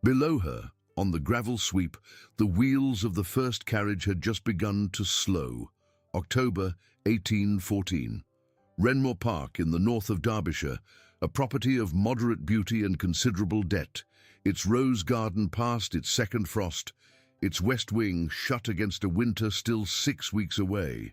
Below her, on the gravel sweep, the wheels of the first carriage had just begun to slow. October 1814. Renmore Park in the north of Derbyshire, a property of moderate beauty and considerable debt, its rose garden past its second frost, its west wing shut against a winter still 6 weeks away.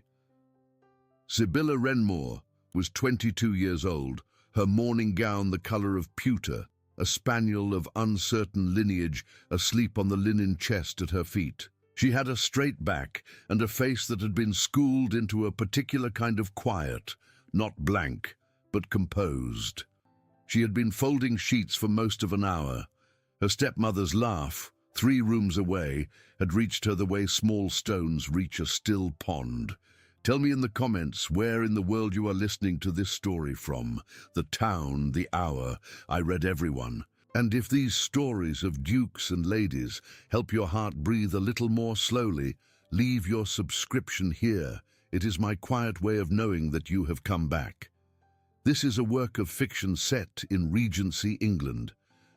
Sibylla Renmore was 22 years old, her mourning gown the colour of pewter, a spaniel of uncertain lineage asleep on the linen chest at her feet. She had a straight back and a face that had been schooled into a particular kind of quiet, not blank, but composed. She had been folding sheets for most of an hour. Her stepmother's laugh, 3 rooms away, had reached her the way small stones reach a still pond. Tell me in the comments where in the world you are listening to this story from. The town, the hour, I read everyone. And if these stories of dukes and ladies help your heart breathe a little more slowly, leave your subscription here. It is my quiet way of knowing that you have come back. This is a work of fiction set in Regency, England.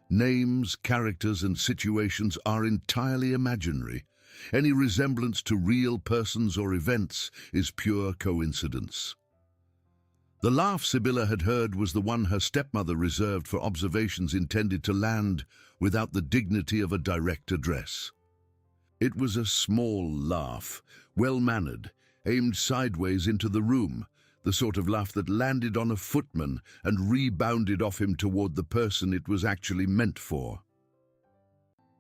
Names, characters, and situations are entirely imaginary. Any resemblance to real persons or events is pure coincidence. The laugh Sibylla had heard was the one her stepmother reserved for observations intended to land without the dignity of a direct address. It was a small laugh, well-mannered, aimed sideways into the room, the sort of laugh that landed on a footman and rebounded off him toward the person it was actually meant for.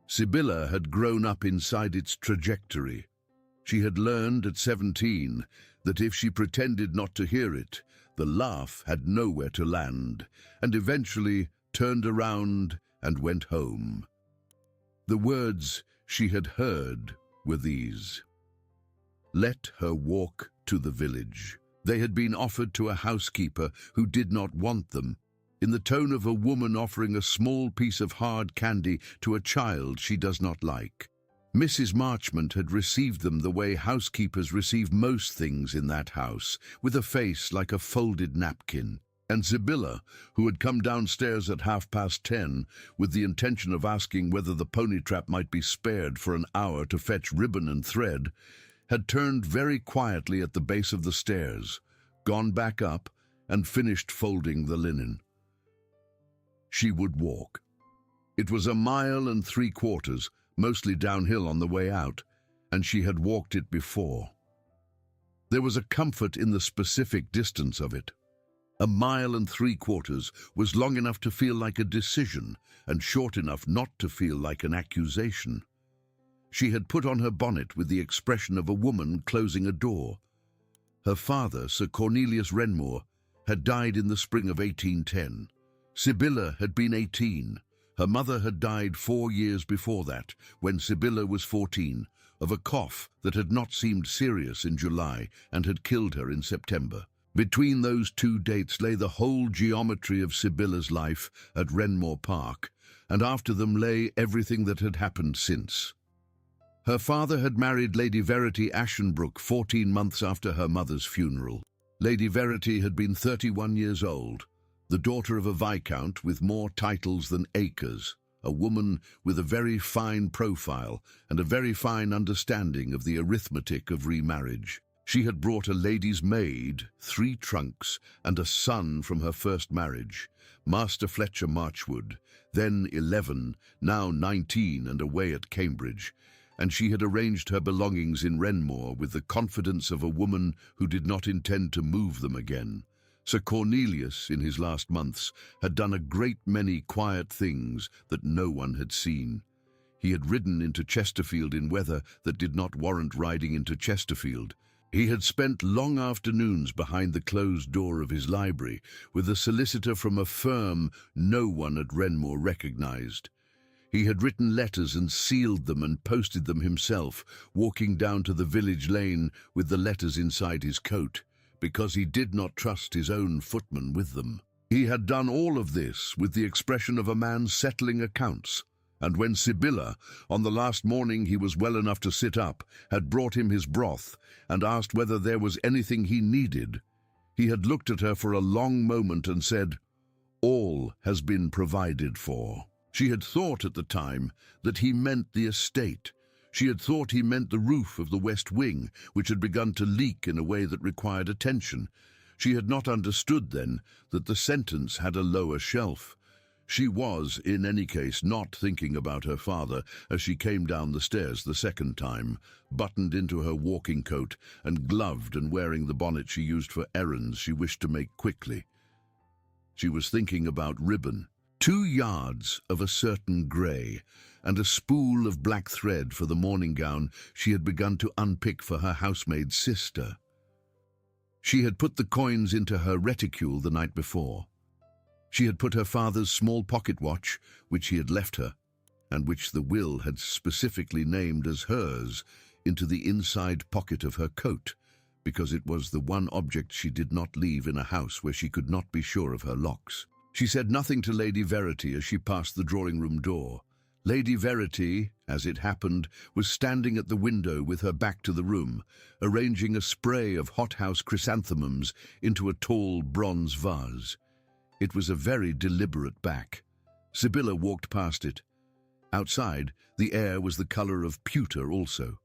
Sibylla had grown up inside its trajectory. She had learned at 17 that if she pretended not to hear it, the laugh had nowhere to land, and eventually turned around and went home. The words she had heard were these: "Let her walk to the village." They had been offered to a housekeeper who did not want them, in the tone of a woman offering a small piece of hard candy to a child she does not like. Mrs. Marchmont had received them the way housekeepers receive most things in that house, with a face like a folded napkin. And Sibylla, who had come downstairs at 10:30 with the intention of asking whether the pony trap might be spared for an hour to fetch ribbon and thread, had turned very quietly at the base of the stairs, gone back up, and finished folding the linen. She would walk. It was 1.75 miles, mostly downhill on the way out, and she had walked it before. There was a comfort in the specific distance of it. 1.75 miles was long enough to feel like a decision, and short enough not to feel like an accusation. She had put on her bonnet with the expression of a woman closing a door. Her father, Sir Cornelius Renmore, had died in the spring of 1810. Sibylla had been 18. Her mother had died 4 years before that, when Sibylla was 14, of a cough that had not seemed serious in July and had killed her in September. Between those 2 dates lay the whole geometry of Sibylla's life at Renmore Park, and after them lay everything that had happened since. Her father had married Lady Verity Ashenbrook 14 months after her mother's funeral. Lady Verity had been 31 years old, the daughter of a viscount with more titles than acres, a woman with a very fine profile and a very fine understanding of the arithmetic of remarriage. She had brought a lady's maid, 3 trunks, and a son from her first marriage, Master Fletcher Marchwood, then 11, now 19 and away at Cambridge, and she had arranged her belongings in Renmore with the confidence of a woman who did not intend to move them again. Sir Cornelius, in his last months, had done a great many quiet things that no one had seen. He had ridden into Chesterfield in weather that did not warrant riding into Chesterfield. He had spent long afternoons behind the closed door of his library with a solicitor from a firm no one at Renmore recognized. He had written letters and sealed them and posted them himself, walking down to the village lane with the letters inside his coat, because he did not trust his own footman with them. He had done all of this with the expression of a man settling accounts, and when Sibylla, on the last morning he was well enough to sit up, had brought him his broth and asked whether there was anything he needed, he had looked at her for a long moment and said, "All has been provided for." She had thought at the time that he meant the estate. She had thought he meant the roof of the west wing, which had begun to leak in a way that required attention. She had not understood then that the sentence had a lower shelf. She was, in any case, not thinking about her father as she came down the stairs the second time, buttoned into her walking coat and gloved and wearing the bonnet she used for errands she wished to make quickly. She was thinking about ribbon, 2 yards of a certain grey, and a spool of black thread for the morning gown she had begun to unpick for her housemaid's sister. She had put the coins into her reticule the night before. She had put her father's small pocket watch, which he had left her, and which the will had specifically named as hers, into the inside pocket of her coat, because it was the one object she did not leave in a house where she could not be sure of her locks. She said nothing to Lady Verity as she passed the drawing-room door. Lady Verity, as it happened, was standing at the window with her back to the room, arranging a spray of hothouse chrysanthemums into a tall bronze vase. It was a very deliberate back. Sibylla walked past it. Outside, the air was the colour of pewter also.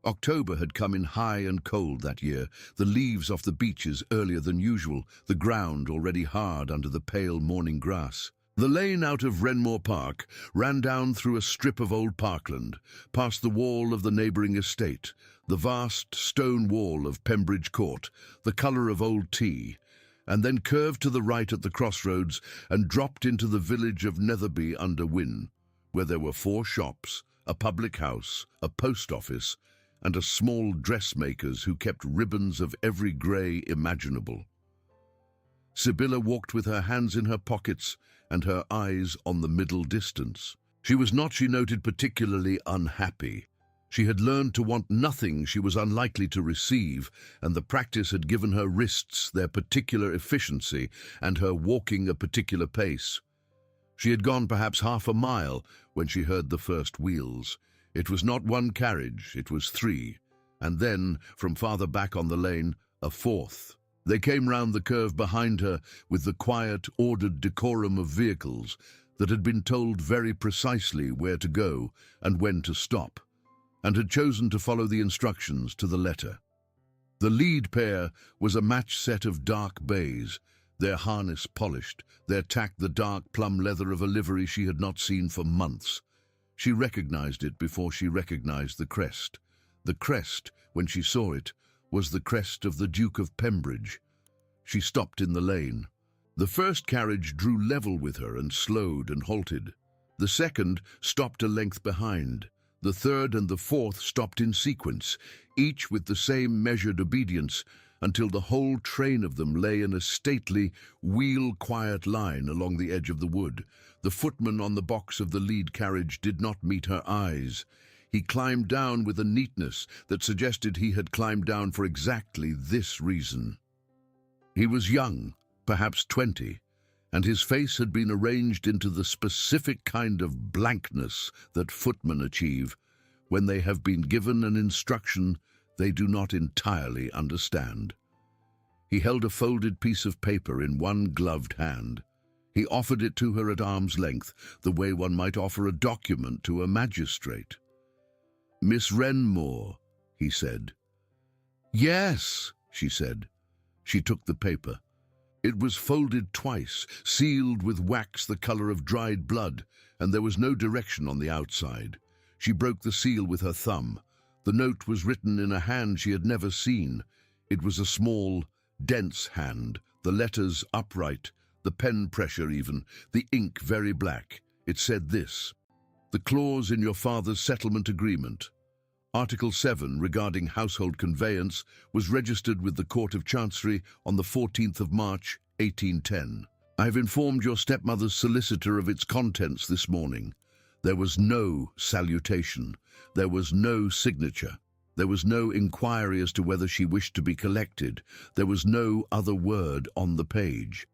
October had come in high and cold that year, the leaves off the beeches earlier than usual, the ground already hard under the pale morning grass. The lane out of Renmore Park ran down through a strip of old parkland, past the wall of the neighbouring estate, the vast stone wall of Pembridge Court, the colour of old tea, and then curved to the right at the crossroads and dropped into the village of Netherby under Wynne, where there were 4 shops, a public house, a post office, and a small dressmaker's who kept ribbons of every grey imaginable. Sibylla walked with her hands in her pockets and her eyes on the middle distance. She was not, she noted, particularly unhappy. She had learned to want nothing she was unlikely to receive, and the practice had given her wrists their particular efficiency and her walking a particular pace. She had gone perhaps half a mile when she heard the first wheels. It was not 1 carriage, it was 3, and then, from farther back on the lane, a 4th. They came round the curve behind her with the quiet, ordered decorum of vehicles that had been told very precisely where to go and when to stop, and had chosen to follow the instructions to the letter. The lead pair was a match set of dark bays, their harness polished, their tack the dark plum leather of a livery she had not seen for months. She recognized it before she recognized the crest. The crest, when she saw it, was the crest of the Duke of Pembridge. She stopped in the lane. The first carriage drew level with her and slowed and halted. The second stopped a length behind. The third and the 4th stopped in sequence, each with the same measured obedience, until the whole train of them lay in a stately, wheel-quiet line along the edge of the wood. The footman on the box of the lead carriage did not meet her eyes. He climbed down with a neatness that suggested he had climbed down for exactly this reason. He was young, perhaps 20, and his face had been arranged into the specific kind of blankness that footmen achieve when they have been given an instruction they do not entirely understand. He held a folded piece of paper in one gloved hand. He offered it to her at arm's length, the way one might offer a document to a magistrate. "Miss Renmore," he said. "Yes," she said. She took the paper. It was folded twice, sealed with wax the colour of dried blood, and there was no direction on the outside. She broke the seal with her thumb. The note was written in a hand she had never seen. It was a small, dense hand, the letters upright, the pen pressure even, the ink very black. It said this: "The clause in your father's settlement agreement, Article 7 regarding household conveyance, was registered with the Court of Chancery on the 14th of March, 1810. I have informed your stepmother's solicitor of its contents this morning. There was no salutation. There was no signature. There was no inquiry as to whether she wished to be collected. There was no other word on the page."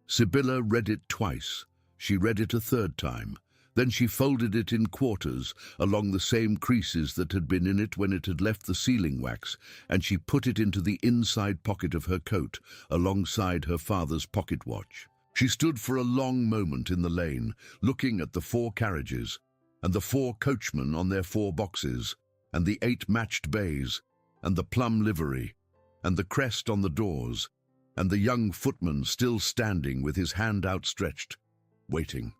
Sibylla read it twice. She read it a third time. Then she folded it in quarters, along the same creases that had been in it when it had left the sealing wax, and she put it into the inside pocket of her coat, alongside her father's pocket watch. She stood for a long moment in the lane, looking at the 4 carriages, and the 4 coachmen on their 4 boxes, and the 8 matched bays, and the plum livery, and the crest on the doors, and the young footman still standing with his hand outstretched, waiting.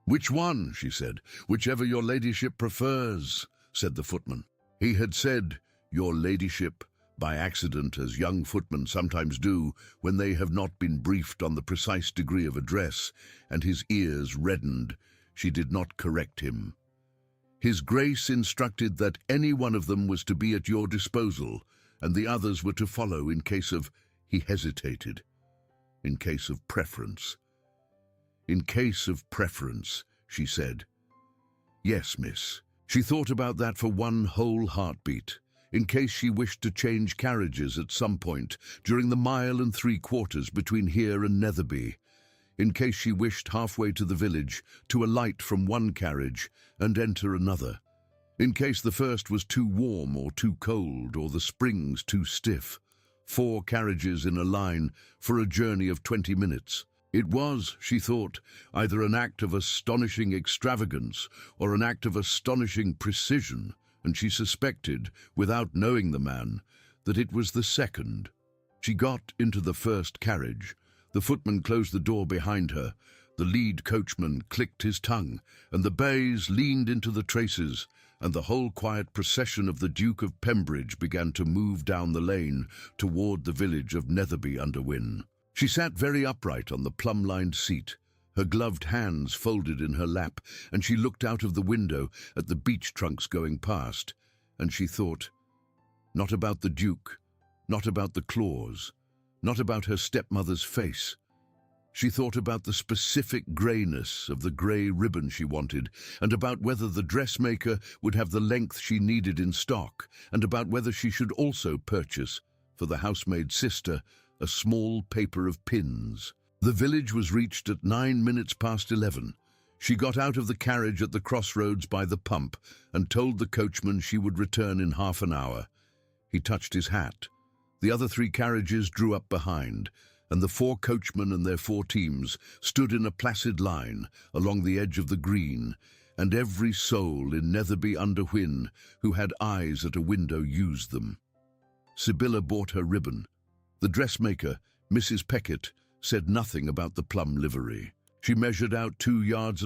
"Which one?" she said. "Whichever your ladyship prefers," said the footman. He had said, "your ladyship," by accident, as young footmen sometimes do when they have not been briefed on the precise degree of address, and his ears reddened. She did not correct him. His Grace instructed that any one of them was to be at your disposal, and the others were to follow in case of, he hesitated, in case of preference. "In case of preference," she said. "Yes, miss." She thought about that for one whole heartbeat, in case she wished to change carriages at some point during the 1.75 miles between here and Netherby, in case she wished halfway to the village to alight from one carriage and enter another, in case the first was too warm or too cold or the springs too stiff. 4 carriages in a line for a journey of 20 minutes. It was, she thought, either an act of astonishing extravagance or an act of astonishing precision, and she suspected, without knowing the man, that it was the second. She got into the first carriage. The footman closed the door behind her. The lead coachman clicked his tongue, and the bays leaned into the traces, and the whole quiet procession of the Duke of Pembridge began to move down the lane toward the village of Netherby-under-Wynn. She sat very upright on the plum-lined seat, her gloved hands folded in her lap, and she looked out of the window at the beech trunks going past, and she thought, not about the Duke, not about the claws, not about her stepmother's face. She thought about the specific greyness of the grey ribbon she wanted, and about whether the dressmaker would have the length she needed in stock, and about whether she should also purchase, for the housemaid's sister, a small paper of pins. The village was reached at 11 minutes. She got out of the carriage at the crossroads by the pump and told the coachman she would return in half an hour. He touched his hat. The other 3 carriages drew up behind, and the 4 coachmen and their 4 teams stood in a placid line along the edge of the green, and every soul in Netherby-under-Wynn who had eyes at a window used them. Sibylla bought her ribbon. The dressmaker, Mrs. Peckett, said nothing about the plum livery. She measured out 2.5 yards,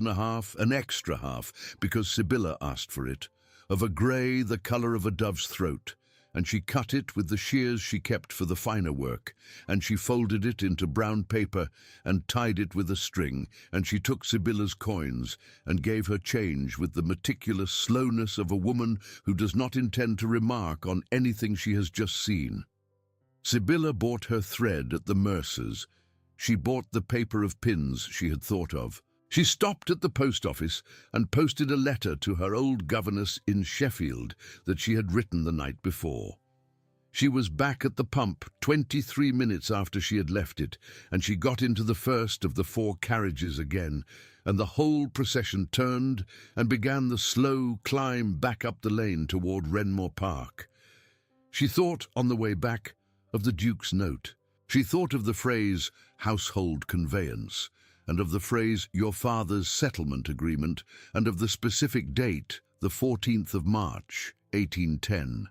an extra half, because Sibylla asked for it, of a grey the colour of a dove's throat, and she cut it with the shears she kept for the finer work, and she folded it into brown paper and tied it with a string, and she took Sibylla's coins and gave her change with the meticulous slowness of a woman who does not intend to remark on anything she has just seen. Sibylla bought her thread at the mercer's. She bought the paper of pins she had thought of. She stopped at the post office and posted a letter to her old governess in Sheffield that she had written the night before. She was back at the pump 23 minutes after she had left it, and she got into the first of the 4 carriages again, and the whole procession turned and began the slow climb back up the lane toward Renmore Park. She thought, on the way back, of the Duke's note. She thought of the phrase household conveyance, and of the phrase your father's settlement agreement, and of the specific date, the 14th of March, 1810.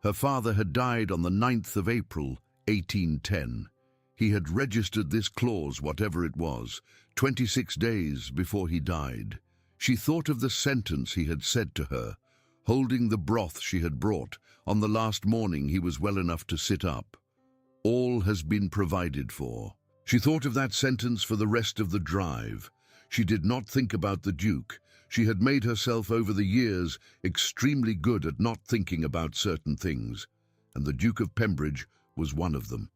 Her father had died on the 9th of April, 1810. He had registered this clause, whatever it was, 26 days before he died. She thought of the sentence he had said to her, holding the broth she had brought, on the last morning he was well enough to sit up. All has been provided for. She thought of that sentence for the rest of the drive. She did not think about the Duke. She had made herself over the years extremely good at not thinking about certain things, and the Duke of Pembridge was one of them.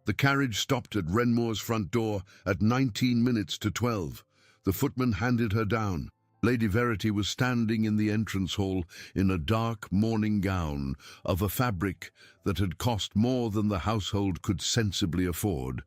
The carriage stopped at Renmore's front door at 19 minutes to 12. The footman handed her down. Lady Verity was standing in the entrance hall in a dark morning gown of a fabric that had cost more than the household could sensibly afford,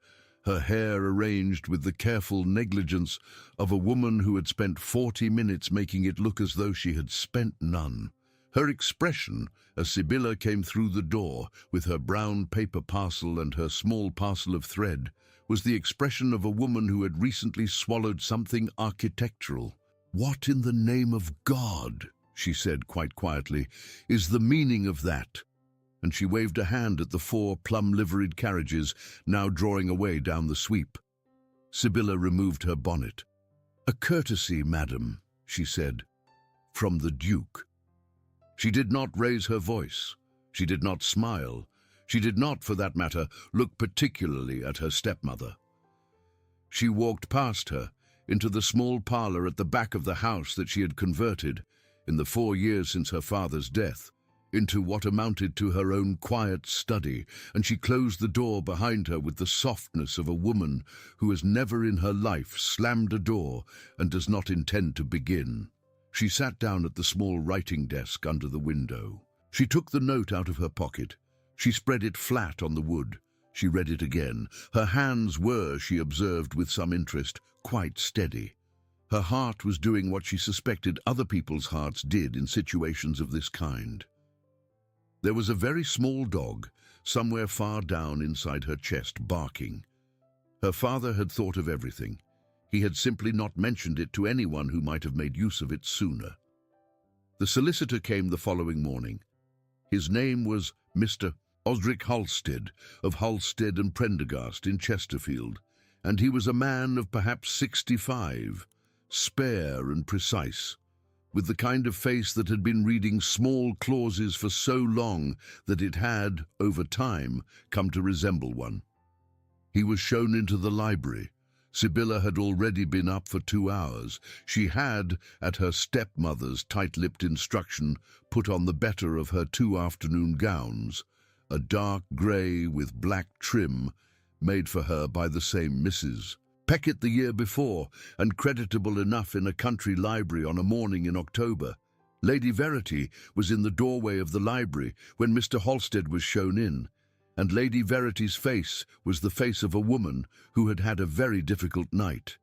her hair arranged with the careful negligence of a woman who had spent 40 minutes making it look as though she had spent none. Her expression, as Sibylla came through the door with her brown paper parcel and her small parcel of thread, was the expression of a woman who had recently swallowed something architectural. "What in the name of God," she said quite quietly, "is the meaning of that?" And she waved a hand at the 4 plum-liveried carriages now drawing away down the sweep. Sibylla removed her bonnet. "A courtesy, madam," she said, "from the Duke." She did not raise her voice. She did not smile. She did not, for that matter, look particularly at her stepmother. She walked past her, into the small parlour at the back of the house that she had converted, in the 4 years since her father's death, into what amounted to her own quiet study, and she closed the door behind her with the softness of a woman who has never in her life slammed a door and does not intend to begin. She sat down at the small writing desk under the window. She took the note out of her pocket. She spread it flat on the wood. She read it again. Her hands were, she observed with some interest, quite steady. Her heart was doing what she suspected other people's hearts did in situations of this kind. There was a very small dog, somewhere far down inside her chest, barking. Her father had thought of everything. He had simply not mentioned it to anyone who might have made use of it sooner. The solicitor came the following morning. His name was Mr. Osric Halstead, of Halstead and Prendergast in Chesterfield, and he was a man of perhaps 65, spare and precise, with the kind of face that had been reading small clauses for so long that it had, over time, come to resemble one. He was shown into the library. Sibylla had already been up for 2 hours. She had, at her stepmother's tight-lipped instruction, put on the better of her 2 afternoon gowns, a dark grey with black trim, made for her by the same Mrs. Peckett the year before, and creditable enough in a country library on a morning in October. Lady Verity was in the doorway of the library when Mr. Halstead was shown in, and Lady Verity's face was the face of a woman who had had a very difficult night.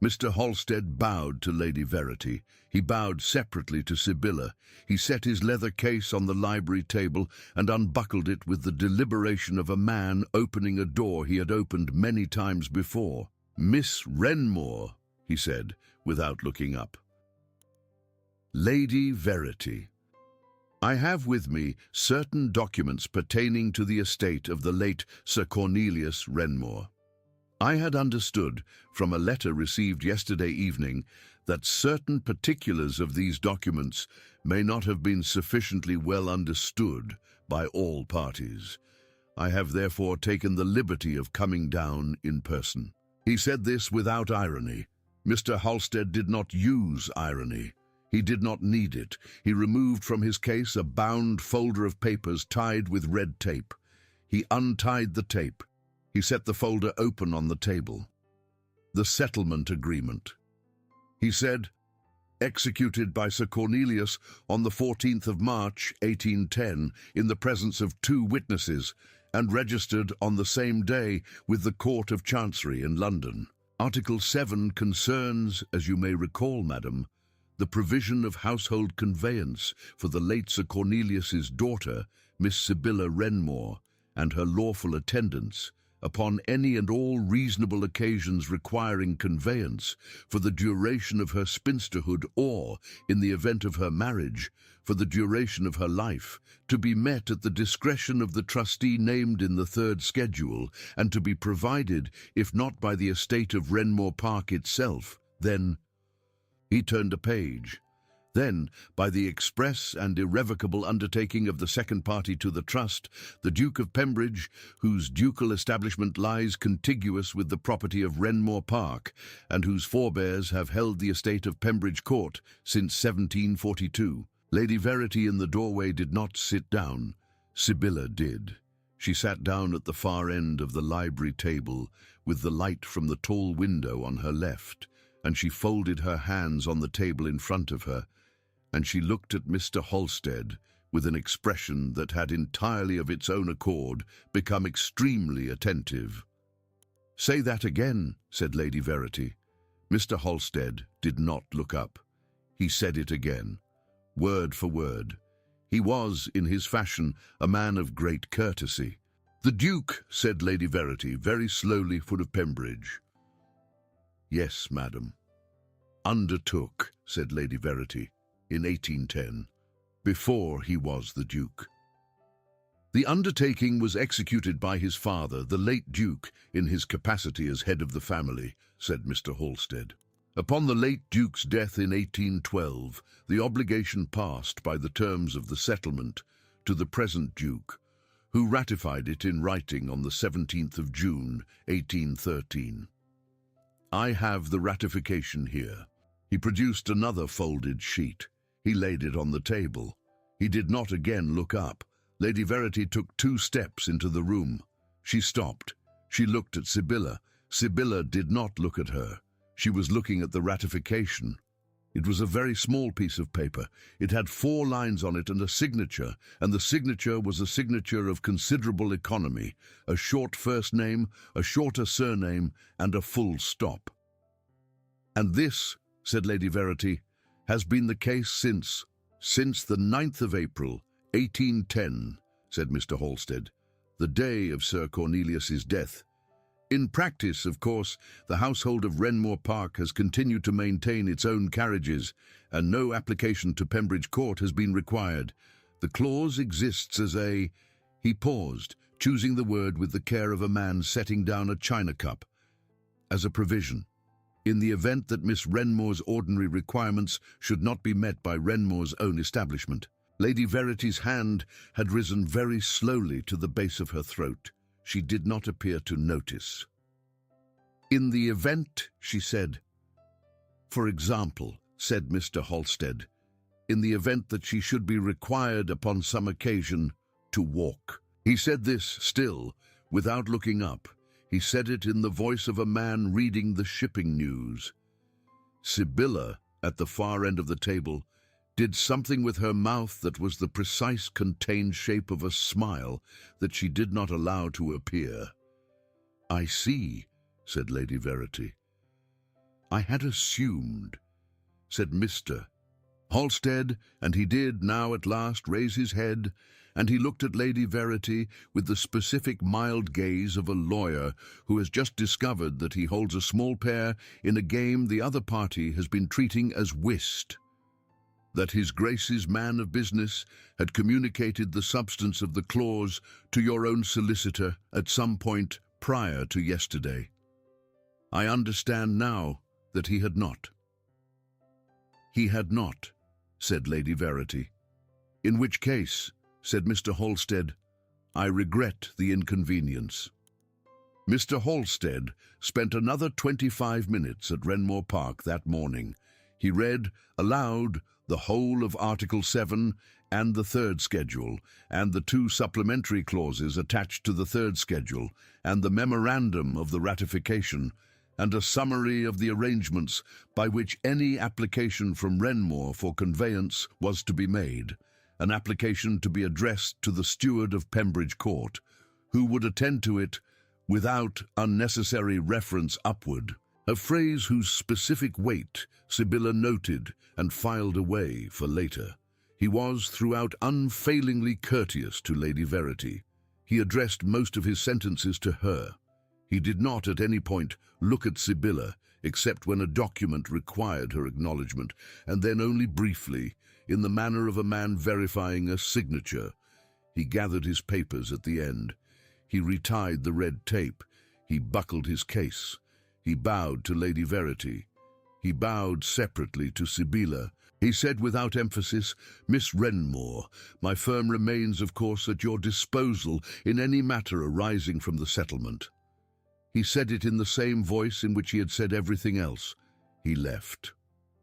Mr. Halstead bowed to Lady Verity. He bowed separately to Sibylla. He set his leather case on the library table and unbuckled it with the deliberation of a man opening a door he had opened many times before. "Miss Renmore," he said, without looking up. "Lady Verity, I have with me certain documents pertaining to the estate of the late Sir Cornelius Renmore. I had understood from a letter received yesterday evening that certain particulars of these documents may not have been sufficiently well understood by all parties. I have therefore taken the liberty of coming down in person." He said this without irony. Mr. Halstead did not use irony. He did not need it. He removed from his case a bound folder of papers tied with red tape. He untied the tape. He set the folder open on the table. The settlement agreement. He said, "Executed by Sir Cornelius on the 14th of March, 1810, in the presence of 2 witnesses, and registered on the same day with the Court of Chancery in London. Article 7 concerns, as you may recall, madam, the provision of household conveyance for the late Sir Cornelius's daughter, Miss Sibylla Renmore, and her lawful attendants, upon any and all reasonable occasions requiring conveyance for the duration of her spinsterhood or, in the event of her marriage, for the duration of her life, to be met at the discretion of the trustee named in the 3rd schedule, and to be provided, if not by the estate of Renmore Park itself, then—" He turned a page. "Then, by the express and irrevocable undertaking of the second party to the trust, the Duke of Pembridge, whose ducal establishment lies contiguous with the property of Renmore Park, and whose forebears have held the estate of Pembridge Court since 1742. Lady Verity in the doorway did not sit down. Sibylla did. She sat down at the far end of the library table, with the light from the tall window on her left, and she folded her hands on the table in front of her, and she looked at Mr. Halstead with an expression that had entirely of its own accord become extremely attentive. "Say that again," said Lady Verity. Mr. Halstead did not look up. He said it again, word for word. He was, in his fashion, a man of great courtesy. "The Duke," said Lady Verity, very slowly, full of Pembridge. "Yes, madam." "Undertook," said Lady Verity, "in 1810, before he was the Duke." "The undertaking was executed by his father, the late Duke, in his capacity as head of the family," said Mr. Halstead. "Upon the late Duke's death in 1812, the obligation passed by the terms of the settlement to the present Duke, who ratified it in writing on the 17th of June, 1813. I have the ratification here." He produced another folded sheet. He laid it on the table. He did not again look up. Lady Verity took 2 steps into the room. She stopped. She looked at Sibylla. Sibylla did not look at her. She was looking at the ratification. It was a very small piece of paper. It had 4 lines on it and a signature, and the signature was a signature of considerable economy, a short first name, a shorter surname, and a full stop. "And this," said Lady Verity, "has been the case since the 9th of April, 1810, said Mr. Halstead, "the day of Sir Cornelius's death. In practice, of course, the household of Wrenmore Park has continued to maintain its own carriages, and no application to Pembridge Court has been required. The clause exists as a—" He paused, choosing the word with the care of a man setting down a china cup. "As a provision. In the event that Miss Wrenmore's ordinary requirements should not be met by Wrenmore's own establishment." Lady Verity's hand had risen very slowly to the base of her throat. She did not appear to notice. "In the event," she said. "For example," said Mr. Halstead, "in the event that she should be required upon some occasion to walk." He said this still, without looking up. He said it in the voice of a man reading the shipping news. Sibylla, at the far end of the table, did something with her mouth that was the precise contained shape of a smile that she did not allow to appear. "I see," said Lady Verity. "I had assumed," said Mr. Halstead, and he did now at last raise his head, and he looked at Lady Verity with the specific mild gaze of a lawyer who has just discovered that he holds a small pair in a game the other party has been treating as whist. "That His Grace's man of business had communicated the substance of the clause to your own solicitor at some point prior to yesterday. I understand now that he had not." "He had not," said Lady Verity. "In which case," said Mr. Halstead, "I regret the inconvenience." Mr. Halstead spent another 25 minutes at Wrenmore Park that morning. He read aloud the whole of Article 7 and the third schedule, and the 2 supplementary clauses attached to the third schedule, and the memorandum of the ratification, and a summary of the arrangements by which any application from Wrenmore for conveyance was to be made, an application to be addressed to the steward of Pembridge Court, who would attend to it without unnecessary reference upward. A phrase whose specific weight Sibylla noted and filed away for later. He was throughout unfailingly courteous to Lady Verity. He addressed most of his sentences to her. He did not at any point look at Sibylla, except when a document required her acknowledgement, and then only briefly, in the manner of a man verifying a signature. He gathered his papers at the end. He retied the red tape. He buckled his case. He bowed to Lady Verity. He bowed separately to Sibylla. He said without emphasis, "Miss Wrenmore, my firm remains, of course, at your disposal in any matter arising from the settlement." He said it in the same voice in which he had said everything else. He left.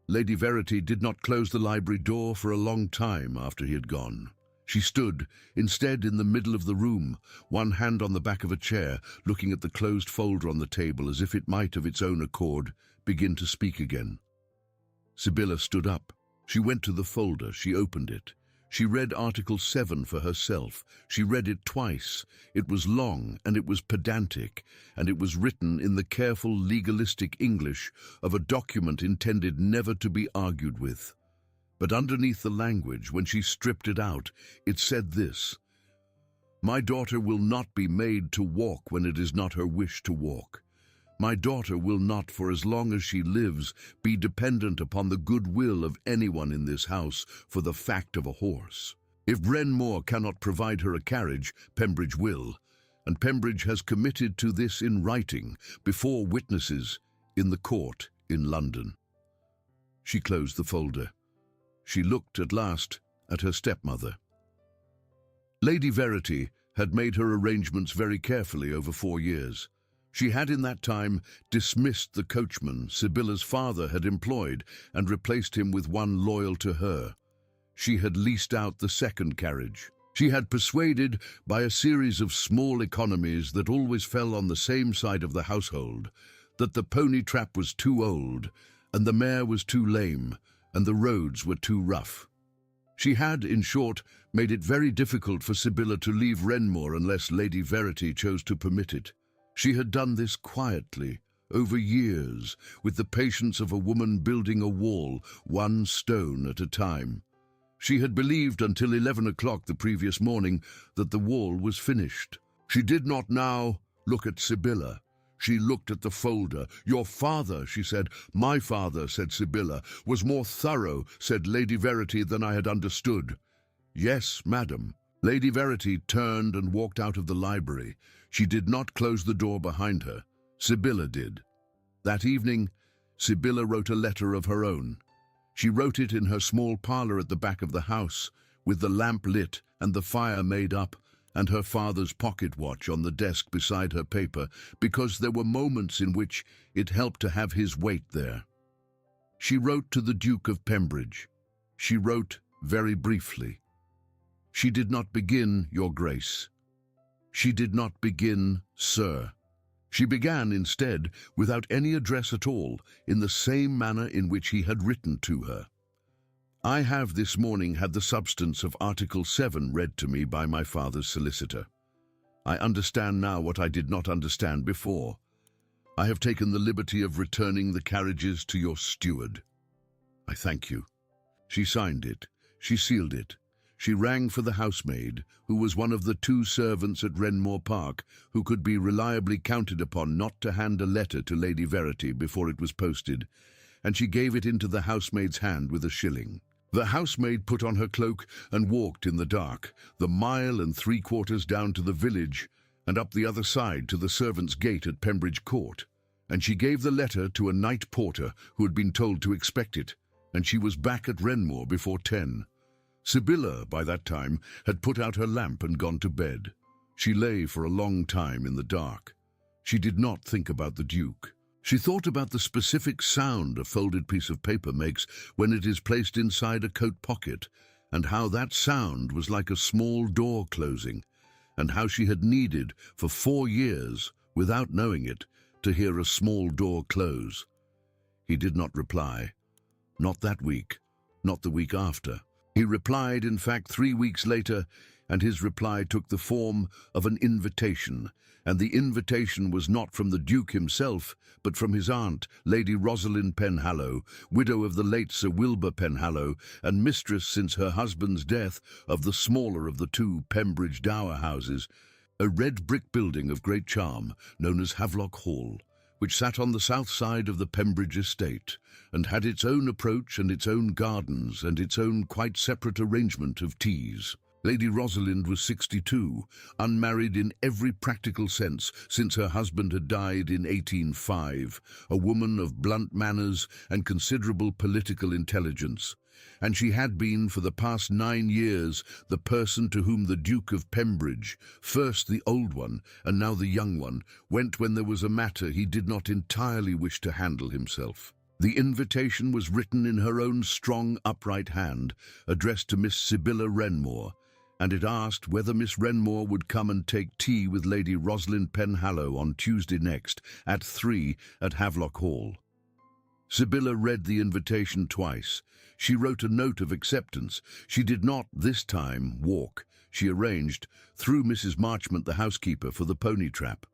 Lady Verity did not close the library door for a long time after he had gone. She stood, instead, in the middle of the room, one hand on the back of a chair, looking at the closed folder on the table as if it might, of its own accord, begin to speak again. Sibylla stood up. She went to the folder. She opened it. She read Article 7 for herself. She read it twice. It was long, and it was pedantic, and it was written in the careful legalistic English of a document intended never to be argued with. But underneath the language, when she stripped it out, it said this: My daughter will not be made to walk when it is not her wish to walk. My daughter will not, for as long as she lives, be dependent upon the goodwill of anyone in this house for the fact of a horse. If Wrenmore cannot provide her a carriage, Pembridge will, and Pembridge has committed to this in writing, before witnesses, in the court in London. She closed the folder. She looked at last at her stepmother. Lady Verity had made her arrangements very carefully over 4 years. She had in that time dismissed the coachman Sybilla's father had employed and replaced him with one loyal to her. She had leased out the second carriage. She had persuaded, by a series of small economies that always fell on the same side of the household, that the pony trap was too old, and the mare was too lame, and the roads were too rough. She had, in short, made it very difficult for Sybylla to leave Wrenmore unless Lady Verity chose to permit it. She had done this quietly, over years, with the patience of a woman building a wall, one stone at a time. She had believed until 11 o'clock the previous morning that the wall was finished. She did not now look at Sybylla. She looked at the folder. "Your father," she said. "My father," said Sybylla, "was more thorough," said Lady Verity, "than I had understood." "Yes, madam." Lady Verity turned and walked out of the library. She did not close the door behind her. Sybylla did. That evening, Sybylla wrote a letter of her own. She wrote it in her small parlour at the back of the house, with the lamp lit and the fire made up, and her father's pocket watch on the desk beside her paper, because there were moments in which it helped to have his weight there. She wrote to the Duke of Pembridge. She wrote very briefly. She did not begin, "Your Grace." She did not begin, "Sir." She began, instead, without any address at all, in the same manner in which he had written to her. "I have this morning had the substance of Article 7 read to me by my father's solicitor. I understand now what I did not understand before. I have taken the liberty of returning the carriages to your steward. I thank you." She signed it. She sealed it. She rang for the housemaid, who was one of the 2 servants at Wrenmore Park, who could be reliably counted upon not to hand a letter to Lady Verity before it was posted, and she gave it into the housemaid's hand with a shilling. The housemaid put on her cloak and walked in the dark, the 1.75 miles down to the village and up the other side to the servants' gate at Pembridge Court, and she gave the letter to a night porter who had been told to expect it, and she was back at Wrenmore before 10. Sybylla, by that time, had put out her lamp and gone to bed. She lay for a long time in the dark. She did not think about the Duke. She thought about the specific sound a folded piece of paper makes when it is placed inside a coat pocket, and how that sound was like a small door closing, and how she had needed, for 4 years, without knowing it, to hear a small door close. He did not reply. Not that week, not the week after. He replied, in fact, 3 weeks later, and his reply took the form of an invitation, and the invitation was not from the Duke himself, but from his aunt, Lady Rosalind Penhallow, widow of the late Sir Wilbur Penhallow, and mistress since her husband's death of the smaller of the 2 Pembridge dower houses, a red brick building of great charm, known as Havelock Hall, which sat on the south side of the Pembridge estate, and had its own approach and its own gardens and its own quite separate arrangement of teas. Lady Rosalind was 62, unmarried in every practical sense since her husband had died in 1805, a woman of blunt manners and considerable political intelligence, and she had been for the past 9 years the person to whom the Duke of Pembridge, first the old one and now the young one, went when there was a matter he did not entirely wish to handle himself. The invitation was written in her own strong, upright hand, addressed to Miss Sybylla Wrenmore, and it asked whether Miss Wrenmore would come and take tea with Lady Rosalind Penhallow on Tuesday next, at 3 at Havelock Hall. Sybylla read the invitation twice. She wrote a note of acceptance. She did not, this time, walk. She arranged, through Mrs. Marchmont, the housekeeper, for the pony trap.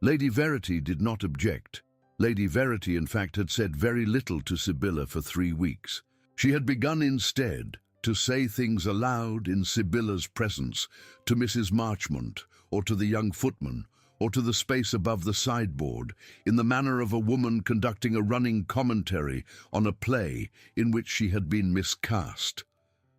Lady Verity did not object. Lady Verity, in fact, had said very little to Sybylla for 3 weeks. She had begun instead to say things aloud in Sybilla's presence, to Mrs. Marchmont, or to the young footman, or to the space above the sideboard, in the manner of a woman conducting a running commentary on a play in which she had been miscast.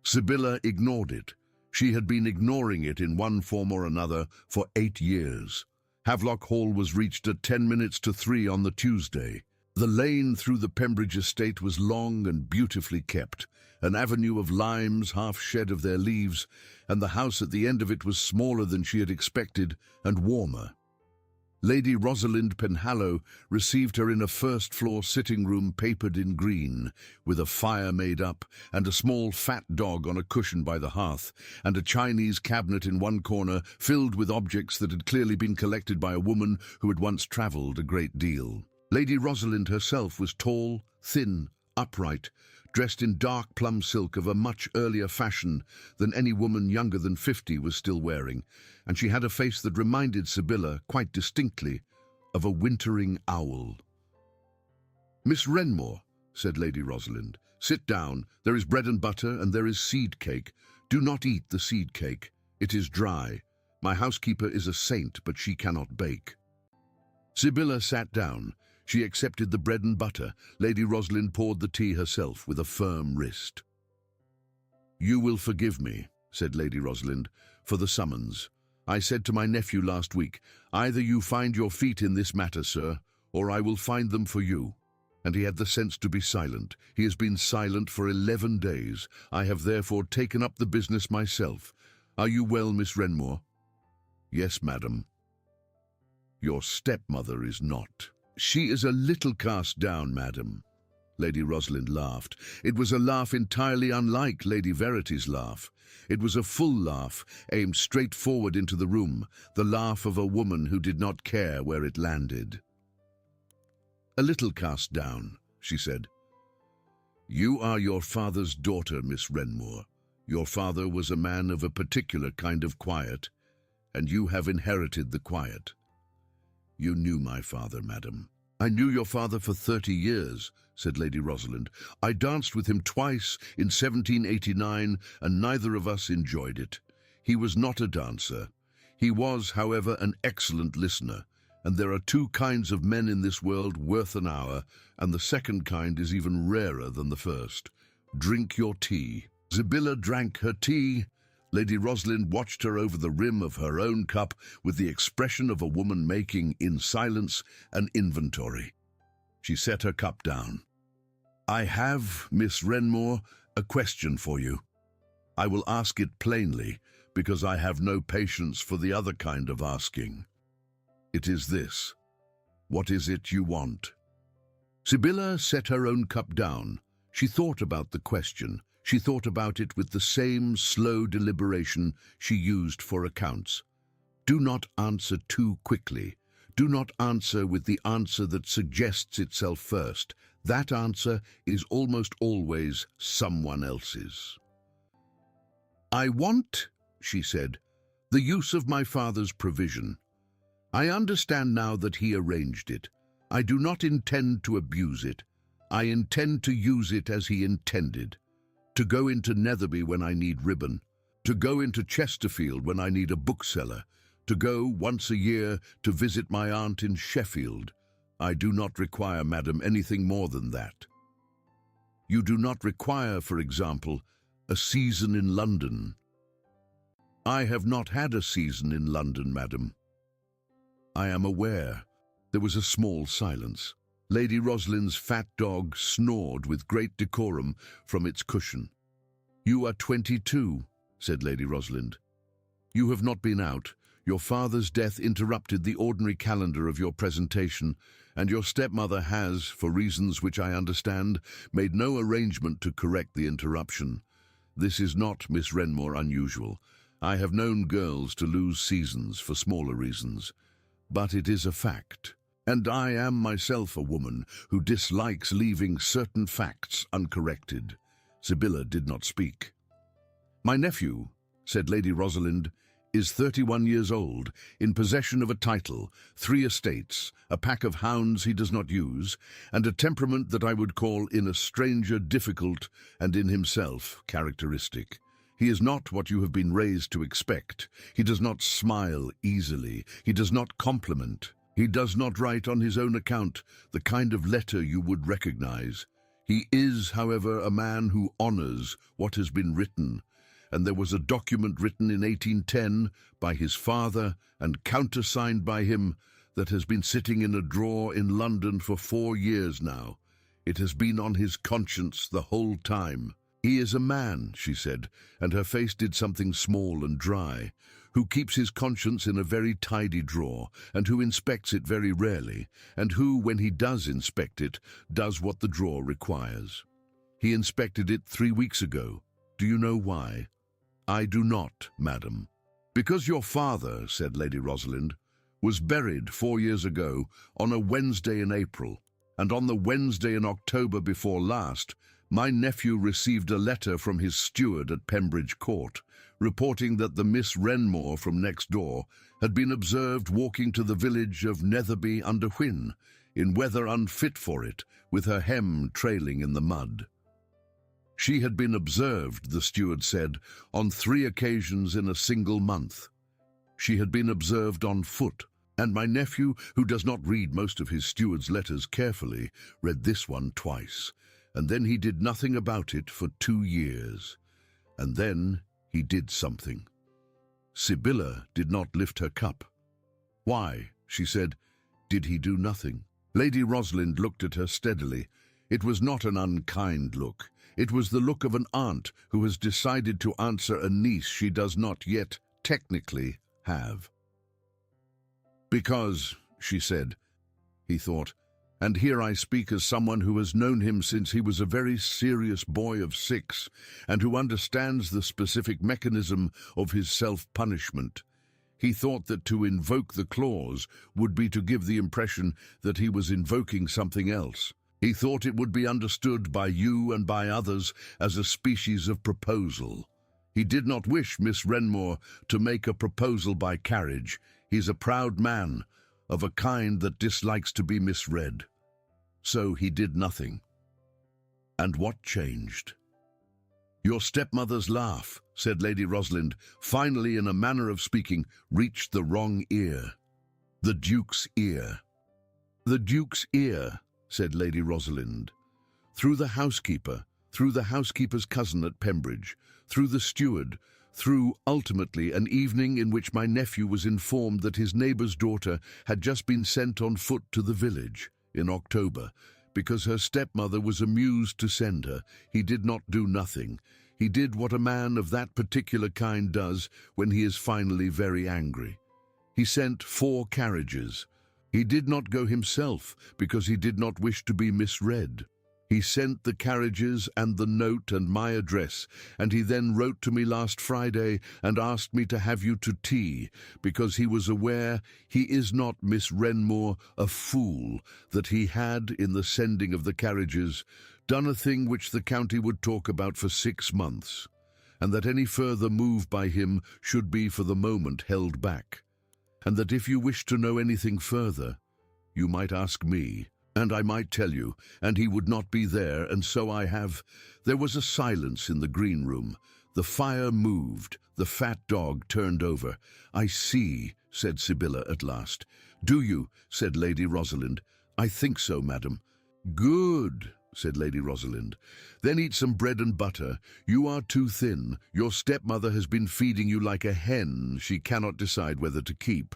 Sybylla ignored it. She had been ignoring it in one form or another for 8 years. Havelock Hall was reached at 10 minutes to 3 on the Tuesday. The lane through the Pembridge estate was long and beautifully kept, an avenue of limes half shed of their leaves, and the house at the end of it was smaller than she had expected and warmer. Lady Rosalind Penhallow received her in a first-floor sitting-room papered in green, with a fire made up, and a small fat dog on a cushion by the hearth, and a Chinese cabinet in one corner filled with objects that had clearly been collected by a woman who had once travelled a great deal. Lady Rosalind herself was tall, thin, upright, dressed in dark plum silk of a much earlier fashion than any woman younger than 50 was still wearing, and she had a face that reminded Sybylla, quite distinctly, of a wintering owl. "Miss Renmore," said Lady Rosalind, "sit down. There is bread and butter, and there is seed cake. Do not eat the seed cake. It is dry. My housekeeper is a saint, but she cannot bake." Sybylla sat down. She accepted the bread and butter. Lady Rosalind poured the tea herself with a firm wrist. "You will forgive me," said Lady Rosalind, "for the summons. I said to my nephew last week, 'Either you find your feet in this matter, sir, or I will find them for you.' And he had the sense to be silent. He has been silent for 11 days. I have therefore taken up the business myself. Are you well, Miss Renmore?" "Yes, madam." "Your stepmother is not." "She is a little cast down, madam." Lady Rosalind laughed. It was a laugh entirely unlike Lady Verity's laugh. It was a full laugh, aimed straight forward into the room, the laugh of a woman who did not care where it landed. "A little cast down," she said. "You are your father's daughter, Miss Renmore. Your father was a man of a particular kind of quiet, and you have inherited the quiet. You knew my father, madam." "I knew your father for 30 years, said Lady Rosalind. "I danced with him twice in 1789, and neither of us enjoyed it. He was not a dancer. He was, however, an excellent listener, and there are 2 kinds of men in this world worth an hour, and the second kind is even rarer than the first. Drink your tea." Sybylla drank her tea. Lady Rosalind watched her over the rim of her own cup with the expression of a woman making, in silence, an inventory. She set her cup down. "I have, Miss Renmore, a question for you. I will ask it plainly, because I have no patience for the other kind of asking. It is this. What is it you want?" Sybylla set her own cup down. She thought about the question. She thought about it with the same slow deliberation she used for accounts. Do not answer too quickly. Do not answer with the answer that suggests itself first. That answer is almost always someone else's. "I want," she said, "the use of my father's provision. I understand now that he arranged it. I do not intend to abuse it. I intend to use it as he intended. To go into Netherby when I need ribbon, to go into Chesterfield when I need a bookseller, to go once a year to visit my aunt in Sheffield. I do not require, madam, anything more than that. You do not require, for example, a season in London." "I have not had a season in London, madam." "I am aware." There was a small silence. Lady Rosalind's fat dog snored with great decorum from its cushion. "You are 22, said Lady Rosalind. "You have not been out. Your father's death interrupted the ordinary calendar of your presentation, and your stepmother has, for reasons which I understand, made no arrangement to correct the interruption. This is not, Miss Renmore, unusual. I have known girls to lose seasons for smaller reasons. But it is a fact. And I am myself a woman who dislikes leaving certain facts uncorrected." Sybylla did not speak. "My nephew," said Lady Rosalind, is 31 years old, in possession of a title, 3 estates, a pack of hounds he does not use, and a temperament that I would call in a stranger difficult and in himself characteristic. He is not what you have been raised to expect. He does not smile easily. He does not compliment. He does not write on his own account the kind of letter you would recognize. He is, however, a man who honors what has been written, and there was a document written in 1810 by his father and countersigned by him that has been sitting in a drawer in London for 4 years now. It has been on his conscience the whole time. He is a man, she said, and her face did something small and dry, who keeps his conscience in a very tidy drawer, and who inspects it very rarely, and who, when he does inspect it, does what the drawer requires. He inspected it 3 weeks ago. Do you know why? I do not, madam. Because your father, said Lady Rosalind, was buried 4 years ago on a Wednesday in April, and on the Wednesday in October before last, my nephew received a letter from his steward at Pembridge Court, reporting that the Miss Renmore from next door had been observed walking to the village of Netherby under Whin, in weather unfit for it, with her hem trailing in the mud. She had been observed, the steward said, on 3 occasions in a single month. She had been observed on foot, and my nephew, who does not read most of his steward's letters carefully, read this one twice, and then he did nothing about it for 2 years. And then he did something. Sibylla did not lift her cup. Why, she said, did he do nothing? Lady Rosalind looked at her steadily. It was not an unkind look. It was the look of an aunt who has decided to answer a niece she does not yet technically have. Because, she said, he thought, and here I speak as someone who has known him since he was a very serious boy of 6 and who understands the specific mechanism of his self-punishment. He thought that to invoke the clause would be to give the impression that he was invoking something else. He thought it would be understood by you and by others as a species of proposal. He did not wish Miss Renmore to make a proposal by carriage. He's a proud man, of a kind that dislikes to be misread. So he did nothing. And what changed? Your stepmother's laugh, said Lady Rosalind, finally in a manner of speaking, reached the wrong ear. The Duke's ear. The Duke's ear, said Lady Rosalind. Through the housekeeper, through the housekeeper's cousin at Pembridge, through the steward, through, ultimately, an evening in which my nephew was informed that his neighbour's daughter had just been sent on foot to the village in October, because her stepmother was amused to send her. He did not do nothing. He did what a man of that particular kind does when he is finally very angry. He sent 4 carriages. He did not go himself because he did not wish to be misread. He sent the carriages and the note and my address, and he then wrote to me last Friday and asked me to have you to tea, because he was aware he is not Miss Renmore, a fool, that he had, in the sending of the carriages, done a thing which the county would talk about for 6 months, and that any further move by him should be for the moment held back, and that if you wish to know anything further, you might ask me. And I might tell you, and he would not be there, and so I have. There was a silence in the green room. The fire moved. The fat dog turned over. I see, said Sibylla at last. Do you? Said Lady Rosalind. I think so, madam. Good, said Lady Rosalind. Then eat some bread and butter. You are too thin. Your stepmother has been feeding you like a hen she cannot decide whether to keep.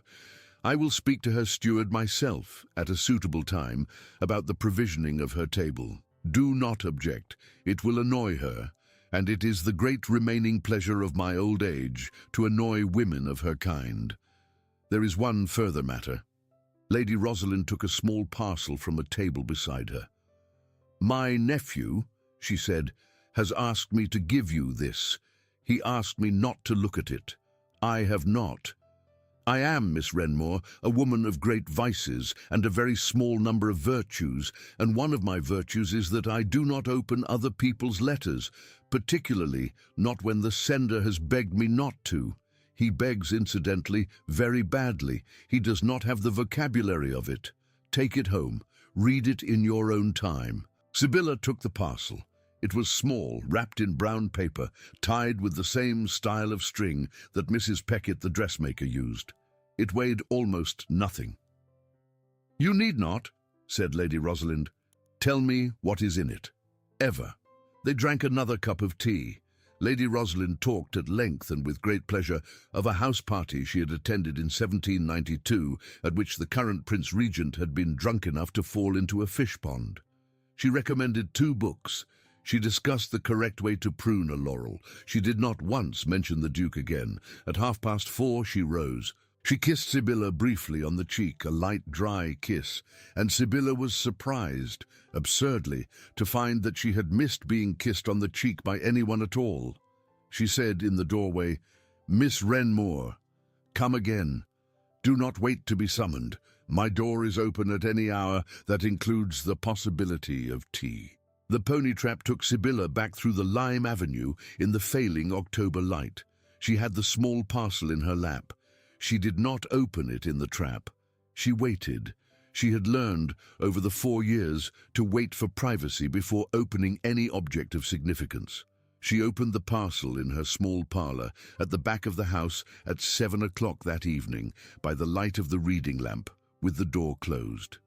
I will speak to her steward myself, at a suitable time, about the provisioning of her table. Do not object. It will annoy her, and it is the great remaining pleasure of my old age to annoy women of her kind. There is one further matter. Lady Rosalind took a small parcel from a table beside her. My nephew, she said, has asked me to give you this. He asked me not to look at it. I have not. I am, Miss Renmore, a woman of great vices and a very small number of virtues, and one of my virtues is that I do not open other people's letters, particularly not when the sender has begged me not to. He begs, incidentally, very badly. He does not have the vocabulary of it. Take it home. Read it in your own time." Sibylla took the parcel. It was small, wrapped in brown paper, tied with the same style of string that Mrs. Peckett, the dressmaker, used. It weighed almost nothing. "You need not," said Lady Rosalind. "Tell me what is in it." "Ever." They drank another cup of tea. Lady Rosalind talked at length and with great pleasure of a house party she had attended in 1792, at which the current Prince Regent had been drunk enough to fall into a fish pond. She recommended 2 books. She discussed the correct way to prune a laurel. She did not once mention the Duke again. At 4:30 she rose. She kissed Sibylla briefly on the cheek, a light, dry kiss, and Sibylla was surprised, absurdly, to find that she had missed being kissed on the cheek by anyone at all. She said in the doorway, "Miss Wrenmore, come again. Do not wait to be summoned. My door is open at any hour. That includes the possibility of tea." The pony trap took Sibylla back through the lime avenue in the failing October light. She had the small parcel in her lap. She did not open it in the trap. She waited. She had learned, over the 4 years, to wait for privacy before opening any object of significance. She opened the parcel in her small parlour at the back of the house at 7 o'clock that evening, by the light of the reading lamp, with the door closed.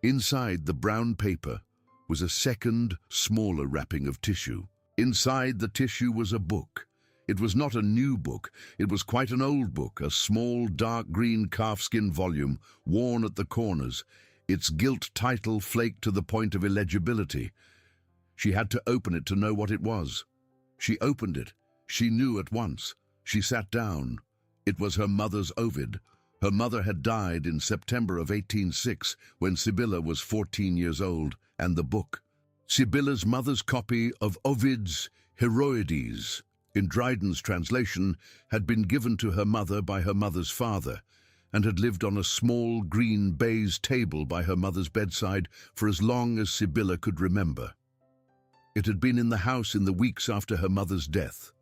Inside the brown paper was a second, smaller wrapping of tissue. Inside the tissue was a book. It was not a new book. It was quite an old book, a small, dark green calfskin volume, worn at the corners, its gilt title flaked to the point of illegibility. She had to open it to know what it was. She opened it. She knew at once. She sat down. It was her mother's Ovid. Her mother had died in September of 1806, when Sibylla was 14 years old, and the book, Sibylla's mother's copy of Ovid's Heroides, in Dryden's translation, had been given to her mother by her mother's father, and had lived on a small green baize table by her mother's bedside for as long as Sibylla could remember. It had been in the house in the weeks after her mother's death.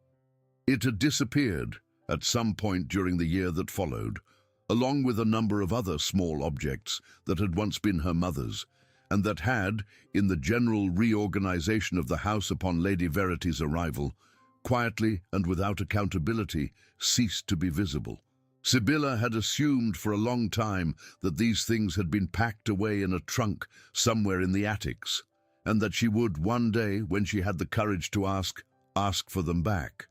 It had disappeared at some point during the year that followed, along with a number of other small objects that had once been her mother's, and that had, in the general reorganization of the house upon Lady Verity's arrival, quietly and without accountability, ceased to be visible. Sibylla had assumed for a long time that these things had been packed away in a trunk somewhere in the attics, and that she would one day, when she had the courage to ask for them back.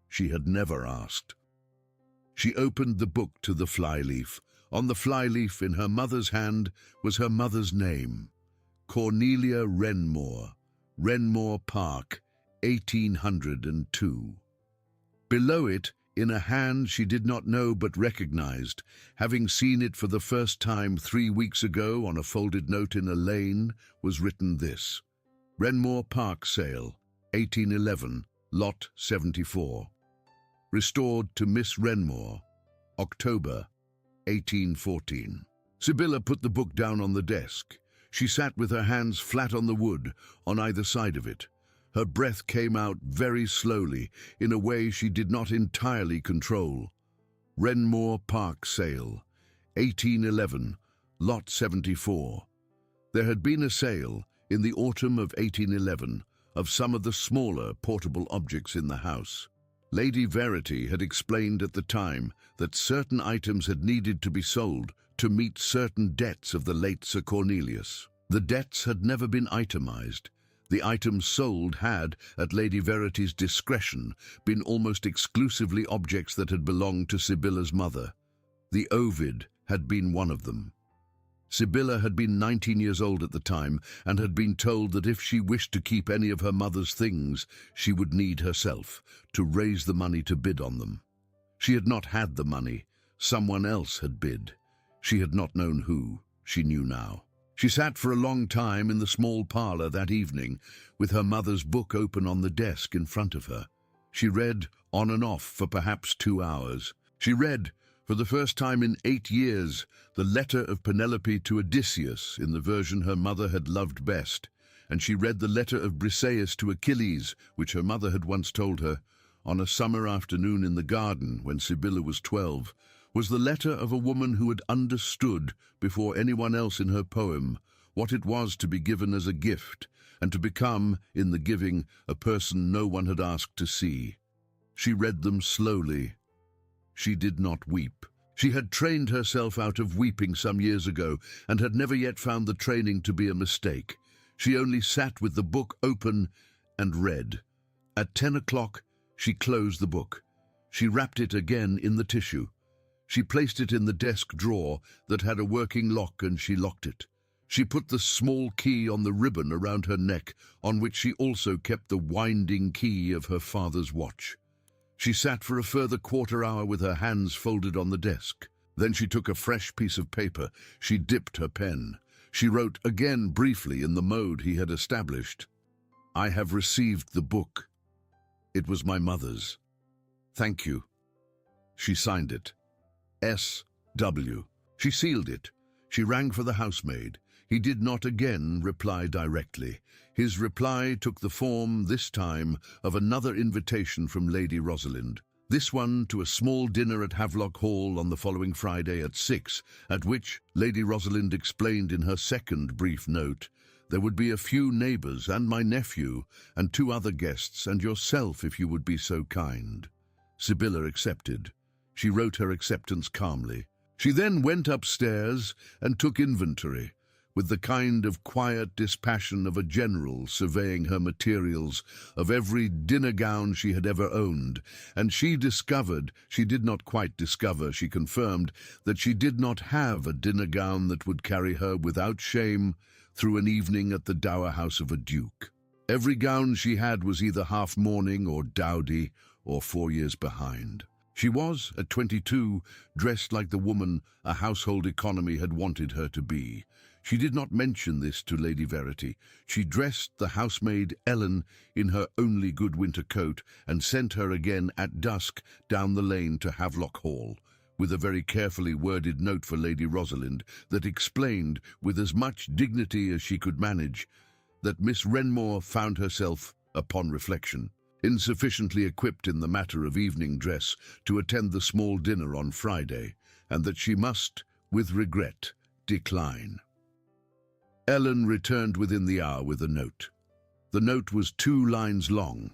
She had never asked. She opened the book to the flyleaf. On the flyleaf, in her mother's hand, was her mother's name, Cornelia Wrenmore, Wrenmore Park, 1802. Below it, in a hand she did not know but recognized, having seen it for the first time 3 weeks ago on a folded note in a lane, was written this: Wrenmore Park Sale, 1811, Lot 74. Restored to Miss Wrenmore, October, 1814. Sibylla put the book down on the desk. She sat with her hands flat on the wood, on either side of it. Her breath came out very slowly, in a way she did not entirely control. Wrenmore Park Sale, 1811, Lot 74. There had been a sale, in the autumn of 1811, of some of the smaller portable objects in the house. Lady Verity had explained at the time that certain items had needed to be sold to meet certain debts of the late Sir Cornelius. The debts had never been itemized. The items sold had, at Lady Verity's discretion, been almost exclusively objects that had belonged to Sibylla's mother. The Ovid had been one of them. Sibylla had been 19 years old at the time and had been told that if she wished to keep any of her mother's things, she would need herself to raise the money to bid on them. She had not had the money. Someone else had bid. She had not known who. She knew now. She sat for a long time in the small parlour that evening, with her mother's book open on the desk in front of her. She read on and off for perhaps 2 hours. She read, for the first time in 8 years, the letter of Penelope to Odysseus in the version her mother had loved best, and she read the letter of Briseis to Achilles, which her mother had once told her, on a summer afternoon in the garden when Sibylla was 12, was the letter of a woman who had understood, before anyone else in her poem, what it was to be given as a gift, and to become, in the giving, a person no one had asked to see. She read them slowly. She did not weep. She had trained herself out of weeping some years ago, and had never yet found the training to be a mistake. She only sat with the book open and read. At 10 o'clock, she closed the book. She wrapped it again in the tissue. She placed it in the desk drawer that had a working lock, and she locked it. She put the small key on the ribbon around her neck, on which she also kept the winding key of her father's watch. She sat for a further quarter-hour with her hands folded on the desk. Then she took a fresh piece of paper. She dipped her pen. She wrote again briefly in the mode he had established. "I have received the book. It was my mother's. Thank you." She signed it. S.W. She sealed it. She rang for the housemaid. He did not again reply directly. His reply took the form, this time, of another invitation from Lady Rosalind. This one to a small dinner at Havelock Hall on the following Friday at 6, at which, Lady Rosalind explained in her second brief note, there would be a few neighbours and my nephew, and 2 other guests, and yourself if you would be so kind. Sibylla accepted. She wrote her acceptance calmly. She then went upstairs and took inventory, with the kind of quiet dispassion of a general surveying her materials, of every dinner gown she had ever owned, and she did not quite discover, she confirmed, that she did not have a dinner gown that would carry her without shame through an evening at the dower house of a duke. Every gown she had was either half-mourning or dowdy or 4 years behind. She was, at 22, dressed like the woman a household economy had wanted her to be. She did not mention this to Lady Verity. She dressed the housemaid Ellen in her only good winter coat and sent her again at dusk down the lane to Havelock Hall, with a very carefully worded note for Lady Rosalind that explained, with as much dignity as she could manage, that Miss Renmore found herself, upon reflection, insufficiently equipped in the matter of evening dress to attend the small dinner on Friday, and that she must, with regret, decline. Ellen returned within the hour with a note. The note was 2 lines long.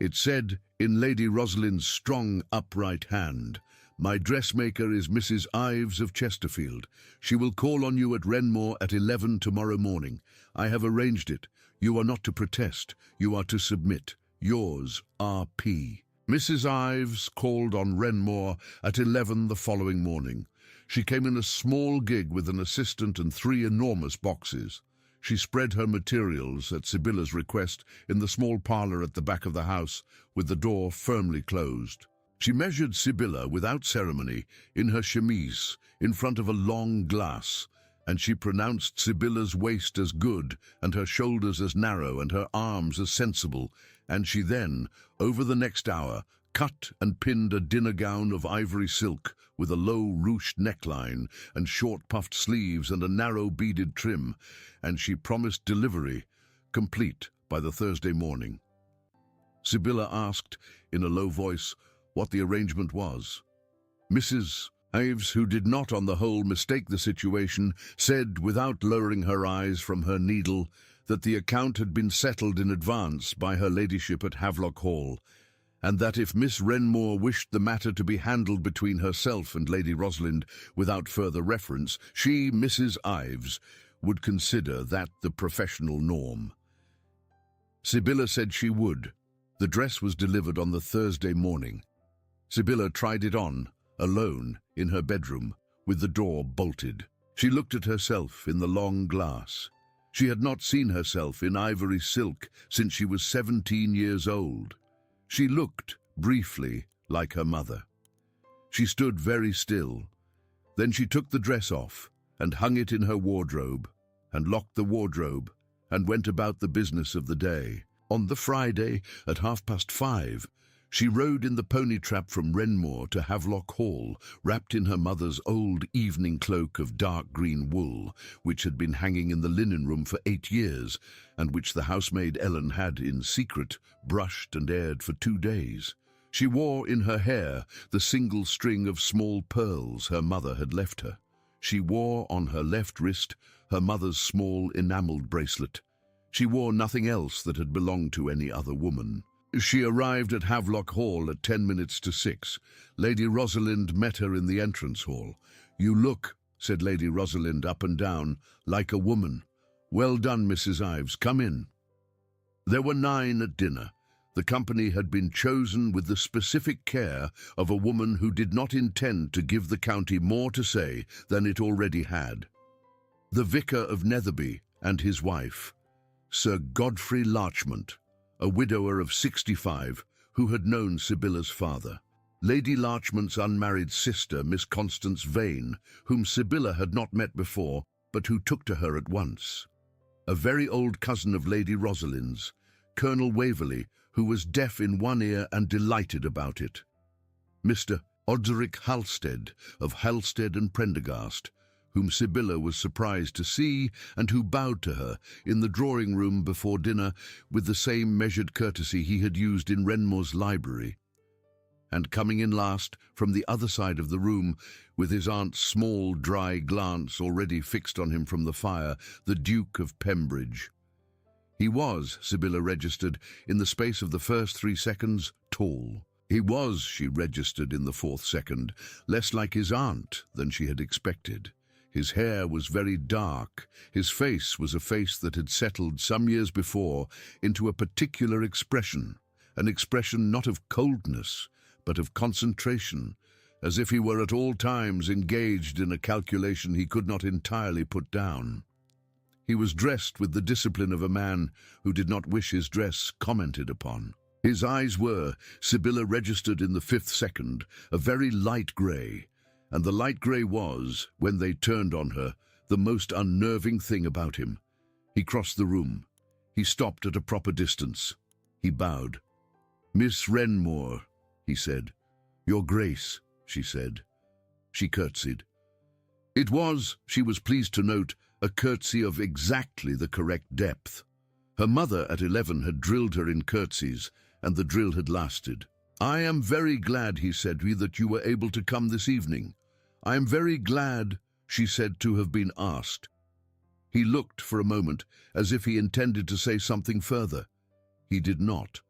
It said, in Lady Rosalind's strong, upright hand, "My dressmaker is Mrs. Ives of Chesterfield. She will call on you at Renmore at 11 tomorrow morning. I have arranged it. You are not to protest. You are to submit. Yours, R.P." Mrs. Ives called on Renmore at 11 the following morning. She came in a small gig with an assistant and 3 enormous boxes. She spread her materials, at Sibylla's request, in the small parlour at the back of the house, with the door firmly closed. She measured Sibylla without ceremony, in her chemise, in front of a long glass, and she pronounced Sibylla's waist as good, and her shoulders as narrow, and her arms as sensible, and she then, over the next hour, cut and pinned a dinner gown of ivory silk with a low ruched neckline and short puffed sleeves and a narrow beaded trim, and she promised delivery, complete, by the Thursday morning. Sibylla asked, in a low voice, what the arrangement was. Mrs. Ives, who did not on the whole mistake the situation, said, without lowering her eyes from her needle, that the account had been settled in advance by her ladyship at Havelock Hall, and that if Miss Renmore wished the matter to be handled between herself and Lady Rosalind without further reference, she, Mrs. Ives, would consider that the professional norm. Sibylla said she would. The dress was delivered on the Thursday morning. Sibylla tried it on, alone, in her bedroom, with the door bolted. She looked at herself in the long glass. She had not seen herself in ivory silk since she was 17 years old. She looked, briefly, like her mother. She stood very still. Then she took the dress off and hung it in her wardrobe, and locked the wardrobe, and went about the business of the day. On the Friday, at 5:30, she rode in the pony trap from Renmore to Havelock Hall, wrapped in her mother's old evening cloak of dark green wool, which had been hanging in the linen room for 8 years, and which the housemaid Ellen had, in secret, brushed and aired for 2 days. She wore in her hair the single string of small pearls her mother had left her. She wore on her left wrist her mother's small enamelled bracelet. She wore nothing else that had belonged to any other woman. She arrived at Havelock Hall at 10 minutes to 6. Lady Rosalind met her in the entrance hall. "You look," said Lady Rosalind up and down, "like a woman. Well done, Mrs. Ives. Come in." There were 9 at dinner. The company had been chosen with the specific care of a woman who did not intend to give the county more to say than it already had. The Vicar of Netherby and his wife, Sir Godfrey Larchmont, a widower of 65, who had known Sybilla's father. Lady Larchmont's unmarried sister, Miss Constance Vane, whom Sybilla had not met before, but who took to her at once. A very old cousin of Lady Rosalind's, Colonel Waverley, who was deaf in one ear and delighted about it. Mr. Oderic Halstead of Halstead and Prendergast, whom Sybilla was surprised to see and who bowed to her in the drawing-room before dinner with the same measured courtesy he had used in Renmore's library. And coming in last, from the other side of the room, with his aunt's small, dry glance already fixed on him from the fire, the Duke of Pembridge. He was, Sybilla registered, in the space of the first 3 seconds, tall. He was, she registered in the 4th second, less like his aunt than she had expected. His hair was very dark. His face was a face that had settled some years before into a particular expression, an expression not of coldness, but of concentration, as if he were at all times engaged in a calculation he could not entirely put down. He was dressed with the discipline of a man who did not wish his dress commented upon. His eyes were, Sybilla registered in the 5th second, a very light grey, and the light grey was, when they turned on her, the most unnerving thing about him. He crossed the room. He stopped at a proper distance. He bowed. "Miss Renmore," he said. "Your Grace," she said. She curtsied. It was, she was pleased to note, a curtsy of exactly the correct depth. Her mother at 11 had drilled her in curtsies, and the drill had lasted. "I am very glad," he said, "that you were able to come this evening. I am very glad," she said, "to have been asked." He looked for a moment as if he intended to say something further. He did not.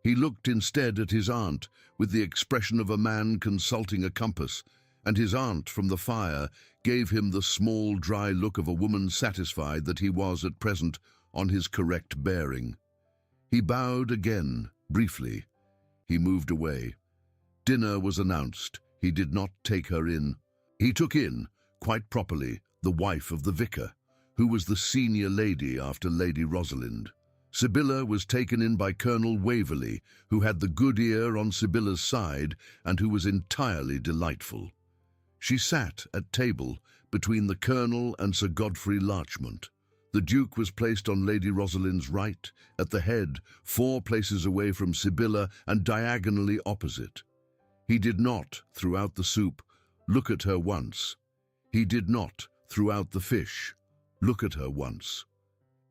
He looked instead at his aunt with the expression of a man consulting a compass, and his aunt from the fire gave him the small, dry look of a woman satisfied that he was at present on his correct bearing. He bowed again, briefly. He moved away. Dinner was announced. He did not take her in. He took in, quite properly, the wife of the vicar, who was the senior lady after Lady Rosalind. Sybilla was taken in by Colonel Waverley, who had the good ear on Sybilla's side and who was entirely delightful. She sat at table between the Colonel and Sir Godfrey Larchmont. The Duke was placed on Lady Rosalind's right, at the head, 4 places away from Sybilla and diagonally opposite. He did not, throughout the soup, look at her once. He did not, throughout the fish, look at her once.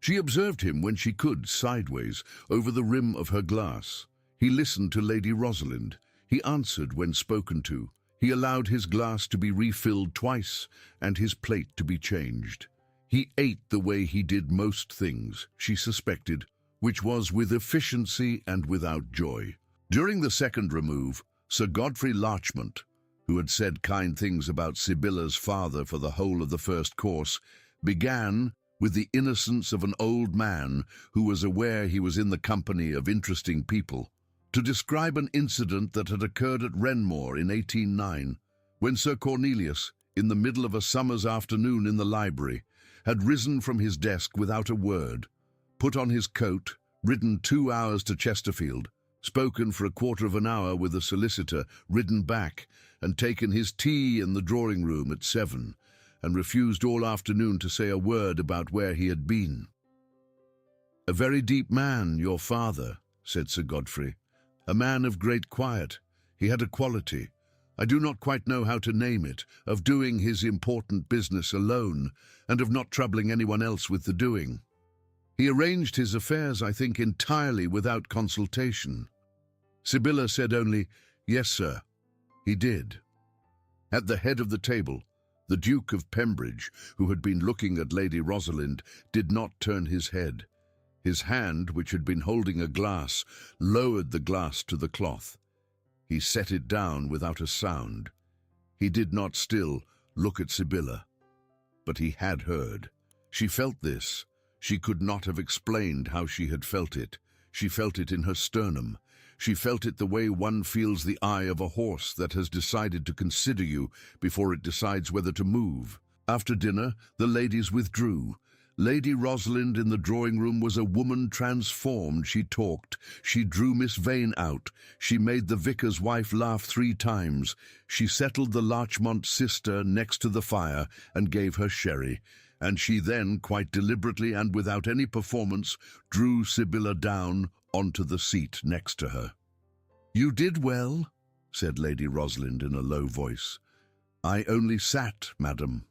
She observed him when she could, sideways, over the rim of her glass. He listened to Lady Rosalind. He answered when spoken to. He allowed his glass to be refilled twice and his plate to be changed. He ate the way he did most things, she suspected, which was with efficiency and without joy. During the second remove, Sir Godfrey Larchmont, who had said kind things about Sybilla's father for the whole of the first course, began, with the innocence of an old man who was aware he was in the company of interesting people, to describe an incident that had occurred at Renmore in 1809, when Sir Cornelius, in the middle of a summer's afternoon in the library, had risen from his desk without a word, put on his coat, ridden 2 hours to Chesterfield, spoken for a quarter of an hour with a solicitor, ridden back, and taken his tea in the drawing-room at 7, and refused all afternoon to say a word about where he had been. "A very deep man, your father," said Sir Godfrey. "A man of great quiet. He had a quality, I do not quite know how to name it, of doing his important business alone, and of not troubling anyone else with the doing. He arranged his affairs, I think, entirely without consultation." Sibylla said only, "Yes, sir." He did. At the head of the table, the Duke of Pembridge, who had been looking at Lady Rosalind, did not turn his head. His hand, which had been holding a glass, lowered the glass to the cloth. He set it down without a sound. He did not still look at Sibylla. But he had heard. She felt this. She could not have explained how she had felt it. She felt it in her sternum. She felt it the way one feels the eye of a horse that has decided to consider you before it decides whether to move. After dinner, the ladies withdrew. Lady Rosalind in the drawing-room was a woman transformed. She talked. She drew Miss Vane out. She made the vicar's wife laugh 3 times. She settled the Larchmont sister next to the fire and gave her sherry. And she then, quite deliberately and without any performance, drew Sibylla down onto the seat next to her. "You did well," said Lady Rosalind in a low voice. "I only sat, madam."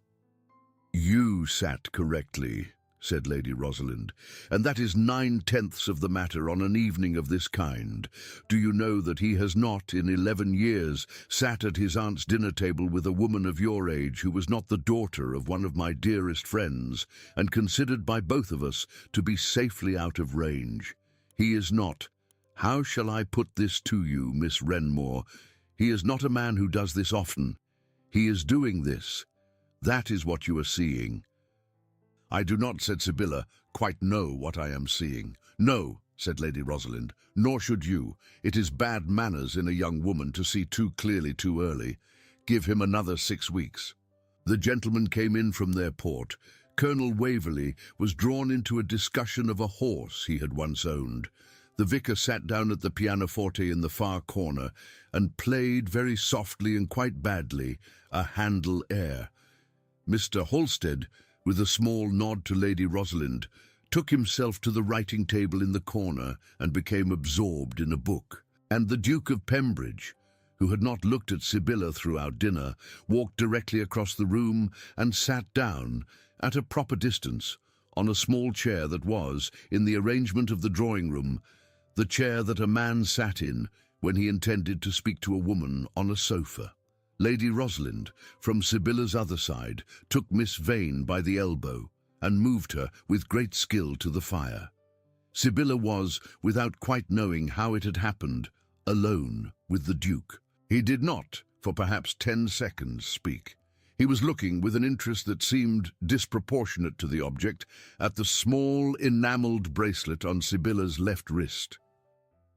"You sat correctly," said Lady Rosalind, "and that is 9/10 of the matter on an evening of this kind. Do you know that he has not, in 11 years, sat at his aunt's dinner table with a woman of your age who was not the daughter of one of my dearest friends, and considered by both of us to be safely out of range? He is not. How shall I put this to you, Miss Wrenmore? He is not a man who does this often. He is doing this. That is what you are seeing." "I do not," said Sibylla, "quite know what I am seeing." "No," said Lady Rosalind, "nor should you. It is bad manners in a young woman to see too clearly too early. Give him another 6 weeks." The gentlemen came in from their port. Colonel Waverley was drawn into a discussion of a horse he had once owned. The vicar sat down at the pianoforte in the far corner and played very softly and quite badly a Handel air. Mr. Halstead, with a small nod to Lady Rosalind, took himself to the writing table in the corner and became absorbed in a book. And the Duke of Pembridge, who had not looked at Sibylla throughout dinner, walked directly across the room and sat down, at a proper distance, on a small chair that was, in the arrangement of the drawing-room, the chair that a man sat in when he intended to speak to a woman on a sofa. Lady Rosalind, from Sibylla's other side, took Miss Vane by the elbow and moved her with great skill to the fire. Sibylla was, without quite knowing how it had happened, alone with the Duke. He did not, for perhaps 10 seconds, speak. He was looking with an interest that seemed disproportionate to the object at the small enamelled bracelet on Sibylla's left wrist.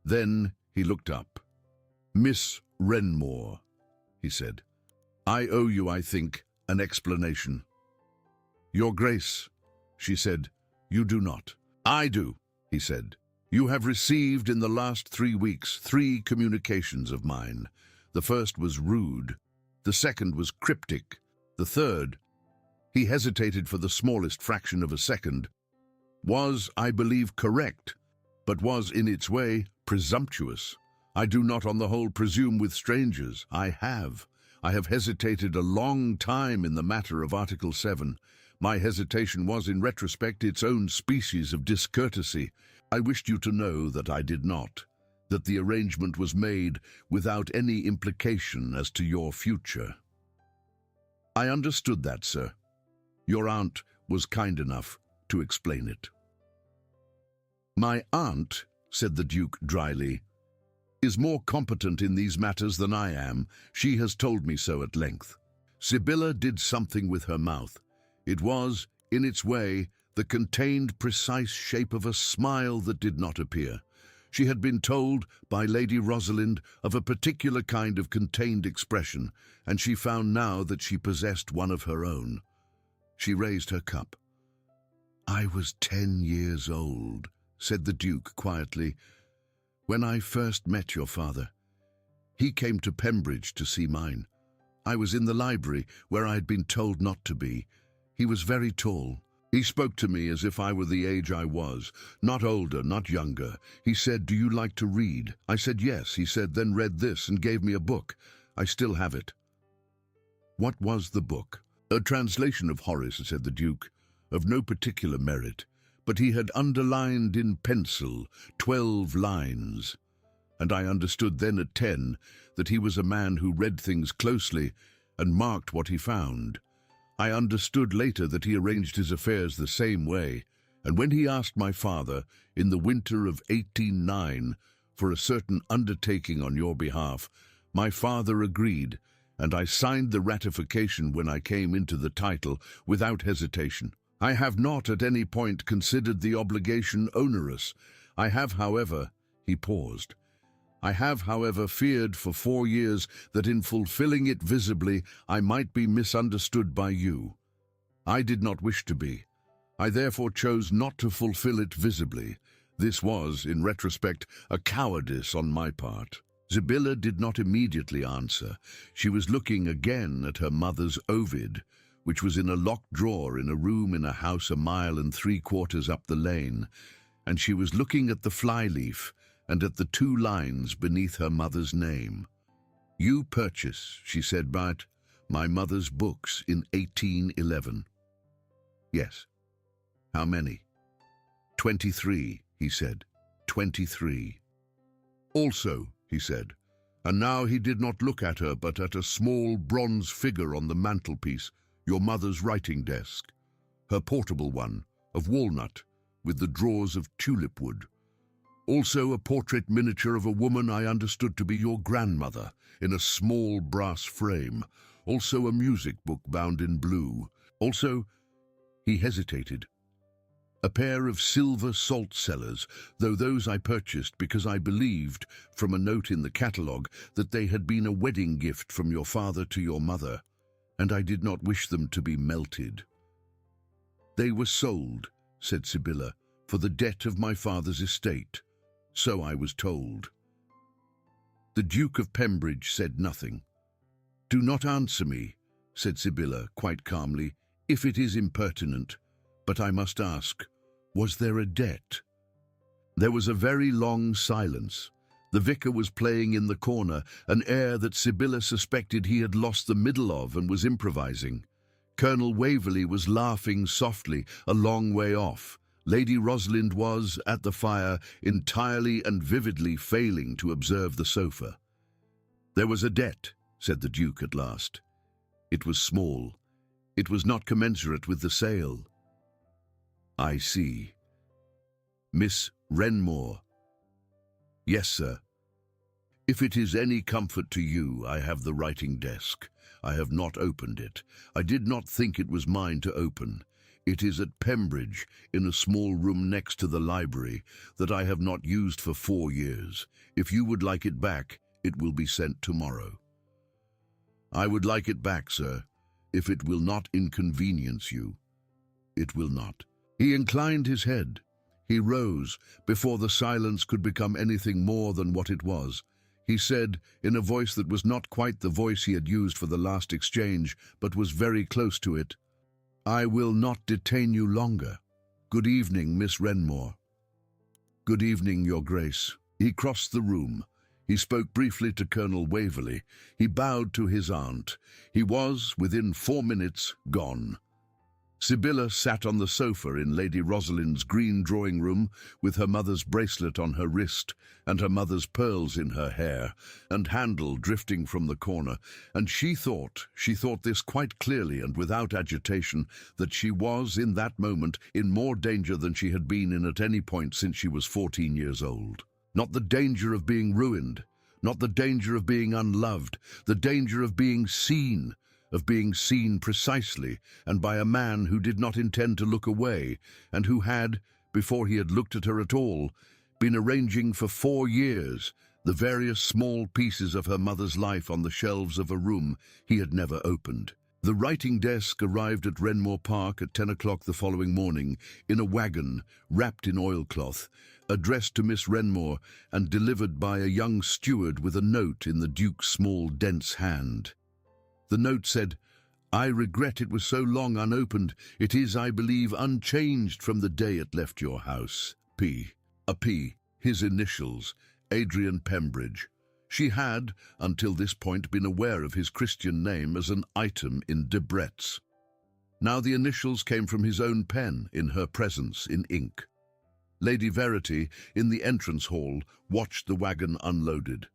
Then he looked up. "Miss Wrenmore," he said, "I owe you, I think, an explanation." "Your Grace," she said, "you do not." "I do," he said. "You have received in the last 3 weeks 3 communications of mine. The first was rude. The second was cryptic. The third," he hesitated for the smallest fraction of a second, "was, I believe, correct, but was in its way presumptuous. I do not on the whole presume with strangers. I have hesitated a long time in the matter of Article 7. My hesitation was, in retrospect, its own species of discourtesy. I wished you to know that I did not, that the arrangement was made without any implication as to your future." "I understood that, sir. Your aunt was kind enough to explain it." "My aunt," said the Duke dryly, "is more competent in these matters than I am. She has told me so at length." Sibylla did something with her mouth. It was, in its way, the contained, precise shape of a smile that did not appear. She had been told by Lady Rosalind of a particular kind of contained expression, and she found now that she possessed one of her own. She raised her cup. "I was 10 years old," said the Duke quietly, "when I first met your father. He came to Pembridge to see mine. I was in the library, where I had been told not to be. He was very tall. He spoke to me as if I were the age I was, not older, not younger. He said, 'Do you like to read?' I said yes. He said, 'Then read this,' and gave me a book. I still have it." "What was the book?" "A translation of Horace," said the Duke, "of no particular merit, but he had underlined in pencil 12 lines. and I understood then at 10 that he was a man who read things closely and marked what he found. I understood later that he arranged his affairs the same way, and when he asked my father in the winter of 1809 for a certain undertaking on your behalf, my father agreed, and I signed the ratification when I came into the title without hesitation. I have not at any point considered the obligation onerous. I have, however, he paused. I have, however, feared for 4 years that in fulfilling it visibly I might be misunderstood by you. I did not wish to be. I therefore chose not to fulfill it visibly. This was, in retrospect, a cowardice on my part. Sibylla did not immediately answer. She was looking again at her mother's Ovid, which was in a locked drawer in a room in a house 1 3/4 miles up the lane, and she was looking at the flyleaf and at the 2 lines beneath her mother's name. You purchase, she said, but my mother's books in 1811. Yes. How many? 23, he said. 23. Also, he said, and now he did not look at her but at a small bronze figure on the mantelpiece, your mother's writing desk, her portable one, of walnut, with the drawers of tulip wood. Also a portrait miniature of a woman I understood to be your grandmother, in a small brass frame. Also a music book bound in blue. Also, he hesitated, a pair of silver salt cellars, though those I purchased because I believed, from a note in the catalogue, that they had been a wedding gift from your father to your mother, and I did not wish them to be melted. They were sold, said Sibylla, for the debt of my father's estate. So I was told. The Duke of Pembridge said nothing. Do not answer me, said Sibylla quite calmly, if it is impertinent, but I must ask, was there a debt? There was a very long silence. The vicar was playing in the corner, an air that Sibylla suspected he had lost the middle of and was improvising. Colonel Waverley was laughing softly, a long way off. Lady Rosalind was, at the fire, entirely and vividly failing to observe the sofa. There was a debt, said the Duke at last. It was small. It was not commensurate with the sale. I see. Miss Renmore. Yes, sir. If it is any comfort to you, I have the writing desk. I have not opened it. I did not think it was mine to open. It is at Pembridge, in a small room next to the library, that I have not used for 4 years. If you would like it back, it will be sent tomorrow. I would like it back, sir, if it will not inconvenience you. It will not. He inclined his head. He rose, before the silence could become anything more than what it was. He said, in a voice that was not quite the voice he had used for the last exchange, but was very close to it, I will not detain you longer. Good evening, Miss Renmore. Good evening, Your Grace. He crossed the room. He spoke briefly to Colonel Waverley. He bowed to his aunt. He was, within 4 minutes, gone. Sibylla sat on the sofa in Lady Rosalind's green drawing-room with her mother's bracelet on her wrist and her mother's pearls in her hair and Handel drifting from the corner, and she thought this quite clearly and without agitation, that she was, in that moment, in more danger than she had been in at any point since she was 14 years old. Not the danger of being ruined, not the danger of being unloved, the danger of being seen precisely, and by a man who did not intend to look away, and who had, before he had looked at her at all, been arranging for 4 years the various small pieces of her mother's life on the shelves of a room he had never opened. The writing desk arrived at Renmore Park at 10 o'clock the following morning, in a wagon, wrapped in oilcloth, addressed to Miss Renmore, and delivered by a young steward with a note in the Duke's small, dense hand. The note said, I regret it was so long unopened. It is, I believe, unchanged from the day it left your house. P. A P, his initials, Adrian Pembridge. She had, until this point, been aware of his Christian name as an item in Debrett's. Now the initials came from his own pen, in her presence, in ink. Lady Verity, in the entrance hall, watched the wagon unloaded.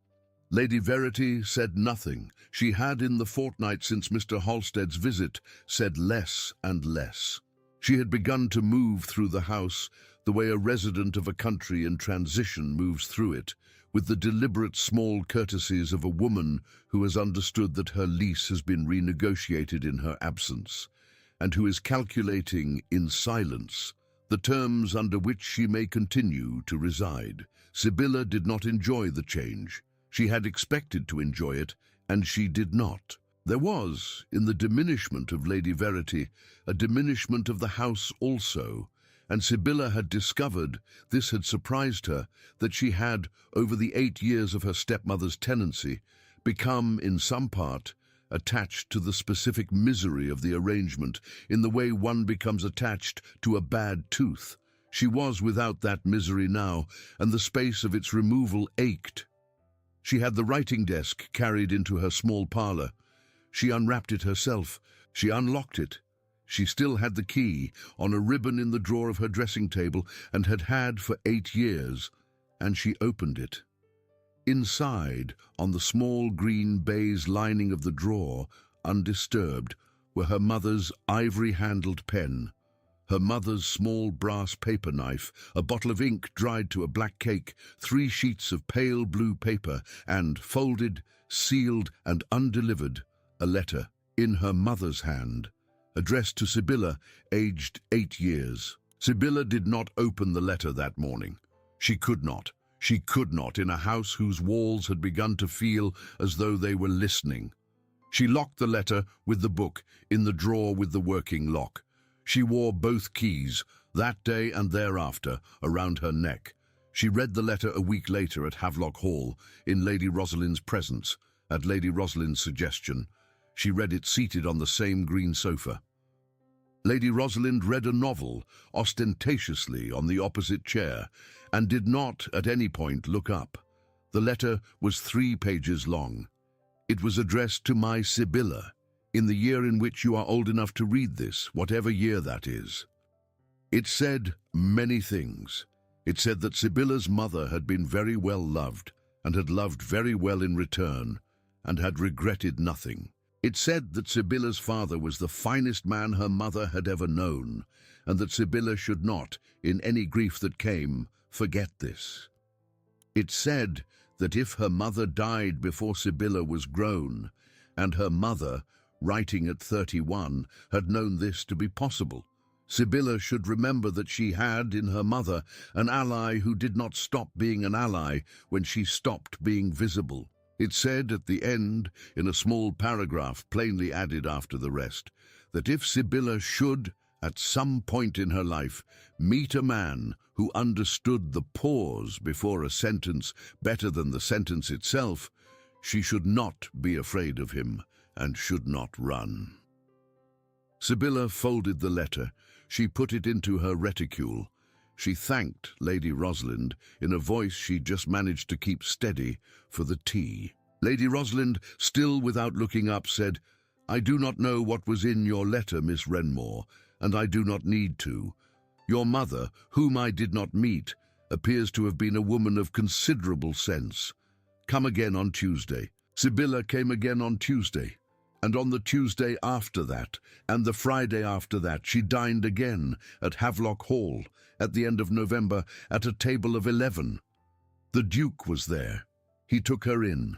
Lady Verity said nothing. She had, in the fortnight since Mr. Halstead's visit, said less and less. She had begun to move through the house the way a resident of a country in transition moves through it, with the deliberate small courtesies of a woman who has understood that her lease has been renegotiated in her absence, and who is calculating in silence the terms under which she may continue to reside. Sibylla did not enjoy the change. She had expected to enjoy it, and she did not. There was, in the diminishment of Lady Verity, a diminishment of the house also, and Sibylla had discovered, this had surprised her, that she had, over the 8 years of her stepmother's tenancy, become, in some part, attached to the specific misery of the arrangement, in the way one becomes attached to a bad tooth. She was without that misery now, and the space of its removal ached. She had the writing desk carried into her small parlour. She unwrapped it herself. She unlocked it. She still had the key on a ribbon in the drawer of her dressing table, and had had for 8 years, and she opened it. Inside, on the small green baize lining of the drawer, undisturbed, were her mother's ivory-handled pen, her mother's small brass paper knife, a bottle of ink dried to a black cake, 3 sheets of pale blue paper, and, folded, sealed, and undelivered, a letter, in her mother's hand, addressed to Sibylla, aged 8 years. Sibylla did not open the letter that morning. She could not. She could not, in a house whose walls had begun to feel as though they were listening. She locked the letter with the book in the drawer with the working lock. She wore both keys, that day and thereafter, around her neck. She read the letter a week later at Havelock Hall, in Lady Rosalind's presence, at Lady Rosalind's suggestion. She read it seated on the same green sofa. Lady Rosalind read a novel, ostentatiously on the opposite chair, and did not, at any point, look up. The letter was 3 pages long. It was addressed to my Sibylla, in the year in which you are old enough to read this, whatever year that is. It said many things. It said that Sibylla's mother had been very well loved, and had loved very well in return, and had regretted nothing. It said that Sibylla's father was the finest man her mother had ever known, and that Sibylla should not, in any grief that came, forget this. It said that if her mother died before Sibylla was grown, and her mother, writing at 31, had known this to be possible, Sibylla should remember that she had, in her mother, an ally who did not stop being an ally when she stopped being visible. It said at the end, in a small paragraph plainly added after the rest, that if Sibylla should, at some point in her life, meet a man who understood the pause before a sentence better than the sentence itself, she should not be afraid of him and should not run. Sibylla folded the letter. She put it into her reticule. She thanked Lady Rosalind, in a voice she just managed to keep steady, for the tea. Lady Rosalind, still without looking up, said, "I do not know what was in your letter, Miss Renmore, and I do not need to. Your mother, whom I did not meet, appears to have been a woman of considerable sense. Come again on Tuesday." Sibylla came again on Tuesday, and on the Tuesday after that, and the Friday after that, she dined again at Havelock Hall, at the end of November, at a table of 11. The Duke was there. He took her in.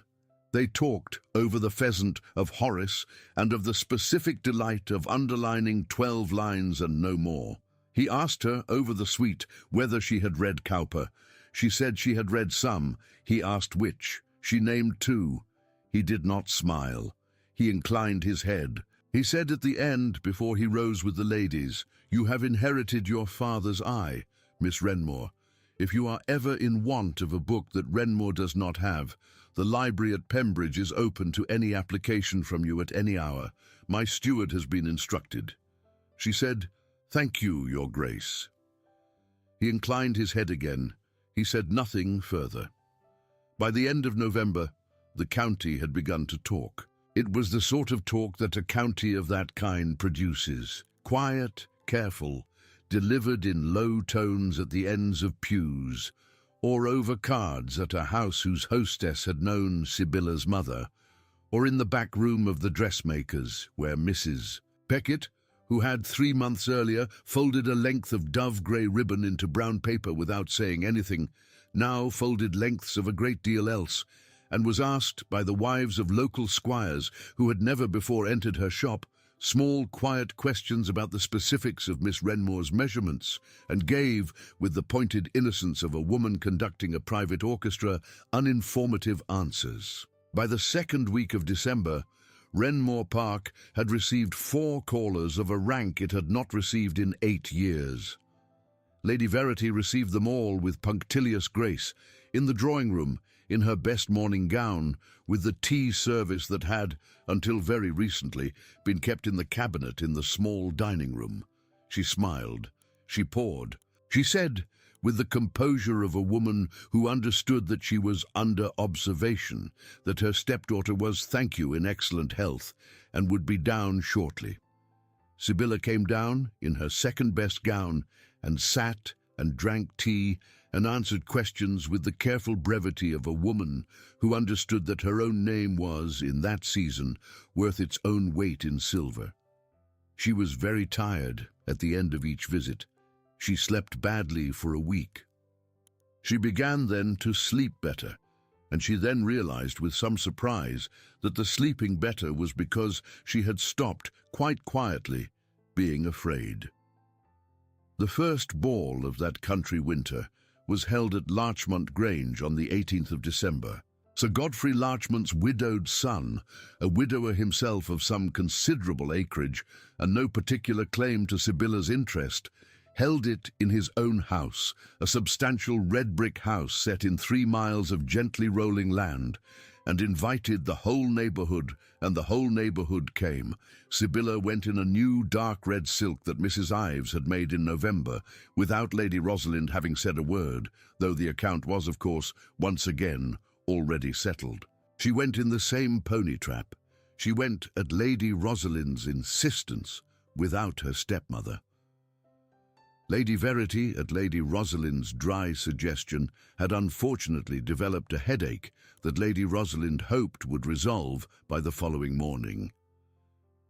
They talked over the pheasant of Horace and of the specific delight of underlining 12 lines and no more. He asked her, over the sweet, whether she had read Cowper. She said she had read some. He asked which. She named 2. He did not smile. He inclined his head. He said at the end, before he rose with the ladies, "You have inherited your father's eye, Miss Renmore. If you are ever in want of a book that Renmore does not have, the library at Pembridge is open to any application from you at any hour. My steward has been instructed." She said, "Thank you, Your Grace." He inclined his head again. He said nothing further. By the end of November, the county had begun to talk. It was the sort of talk that a county of that kind produces. Quiet, careful, delivered in low tones at the ends of pews, or over cards at a house whose hostess had known Sybilla's mother, or in the back room of the dressmakers, where Mrs. Peckett, who had 3 months earlier folded a length of dove-grey ribbon into brown paper without saying anything, now folded lengths of a great deal else, and was asked by the wives of local squires who had never before entered her shop small, quiet questions about the specifics of Miss Renmore's measurements, and gave, with the pointed innocence of a woman conducting a private orchestra, uninformative answers. By the second week of December, Renmore Park had received 4 callers of a rank it had not received in 8 years. Lady Verity received them all with punctilious grace, in the drawing-room, in her best morning gown, with the tea service that had, until very recently, been kept in the cabinet in the small dining-room. She smiled. She poured. She said, with the composure of a woman who understood that she was under observation, that her stepdaughter was, thank you, in excellent health, and would be down shortly. Sybylla came down in her second-best gown, and sat and drank tea and answered questions with the careful brevity of a woman who understood that her own name was, in that season, worth its own weight in silver. She was very tired at the end of each visit. She slept badly for a week. She began then to sleep better, and she then realized with some surprise that the sleeping better was because she had stopped, quite quietly, being afraid. The first ball of that country winter was held at Larchmont Grange on the 18th of December. Sir Godfrey Larchmont's widowed son, a widower himself of some considerable acreage and no particular claim to Sybilla's interest, held it in his own house, a substantial red-brick house set in 3 miles of gently rolling land, and invited the whole neighbourhood, and the whole neighbourhood came. Sybylla went in a new dark red silk that Mrs. Ives had made in November, without Lady Rosalind having said a word, though the account was, of course, once again already settled. She went in the same pony trap. She went at Lady Rosalind's insistence, without her stepmother. Lady Verity, at Lady Rosalind's dry suggestion, had unfortunately developed a headache that Lady Rosalind hoped would resolve by the following morning.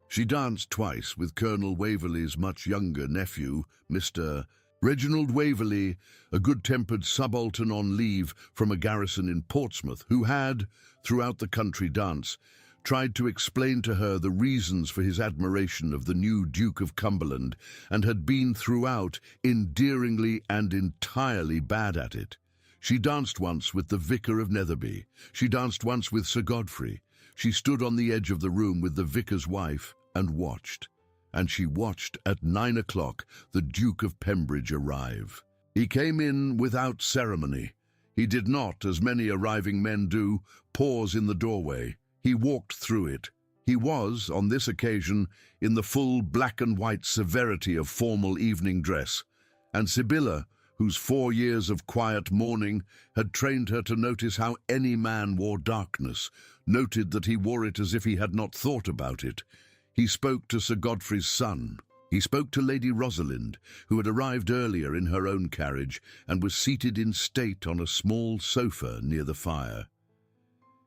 She danced twice with Colonel Waverley's much younger nephew, Mr. Reginald Waverley, a good-tempered subaltern on leave from a garrison in Portsmouth, who had, throughout the country dance, tried to explain to her the reasons for his admiration of the new Duke of Cumberland, and had been throughout endearingly and entirely bad at it. She danced once with the Vicar of Netherby. She danced once with Sir Godfrey. She stood on the edge of the room with the vicar's wife and watched. And she watched at 9 o'clock the Duke of Pembridge arrive. He came in without ceremony. He did not, as many arriving men do, pause in the doorway. He walked through it. He was, on this occasion, in the full black and white severity of formal evening dress, and Sybylla, whose 4 years of quiet mourning had trained her to notice how any man wore darkness, noted that he wore it as if he had not thought about it. He spoke to Sir Godfrey's son. He spoke to Lady Rosalind, who had arrived earlier in her own carriage and was seated in state on a small sofa near the fire.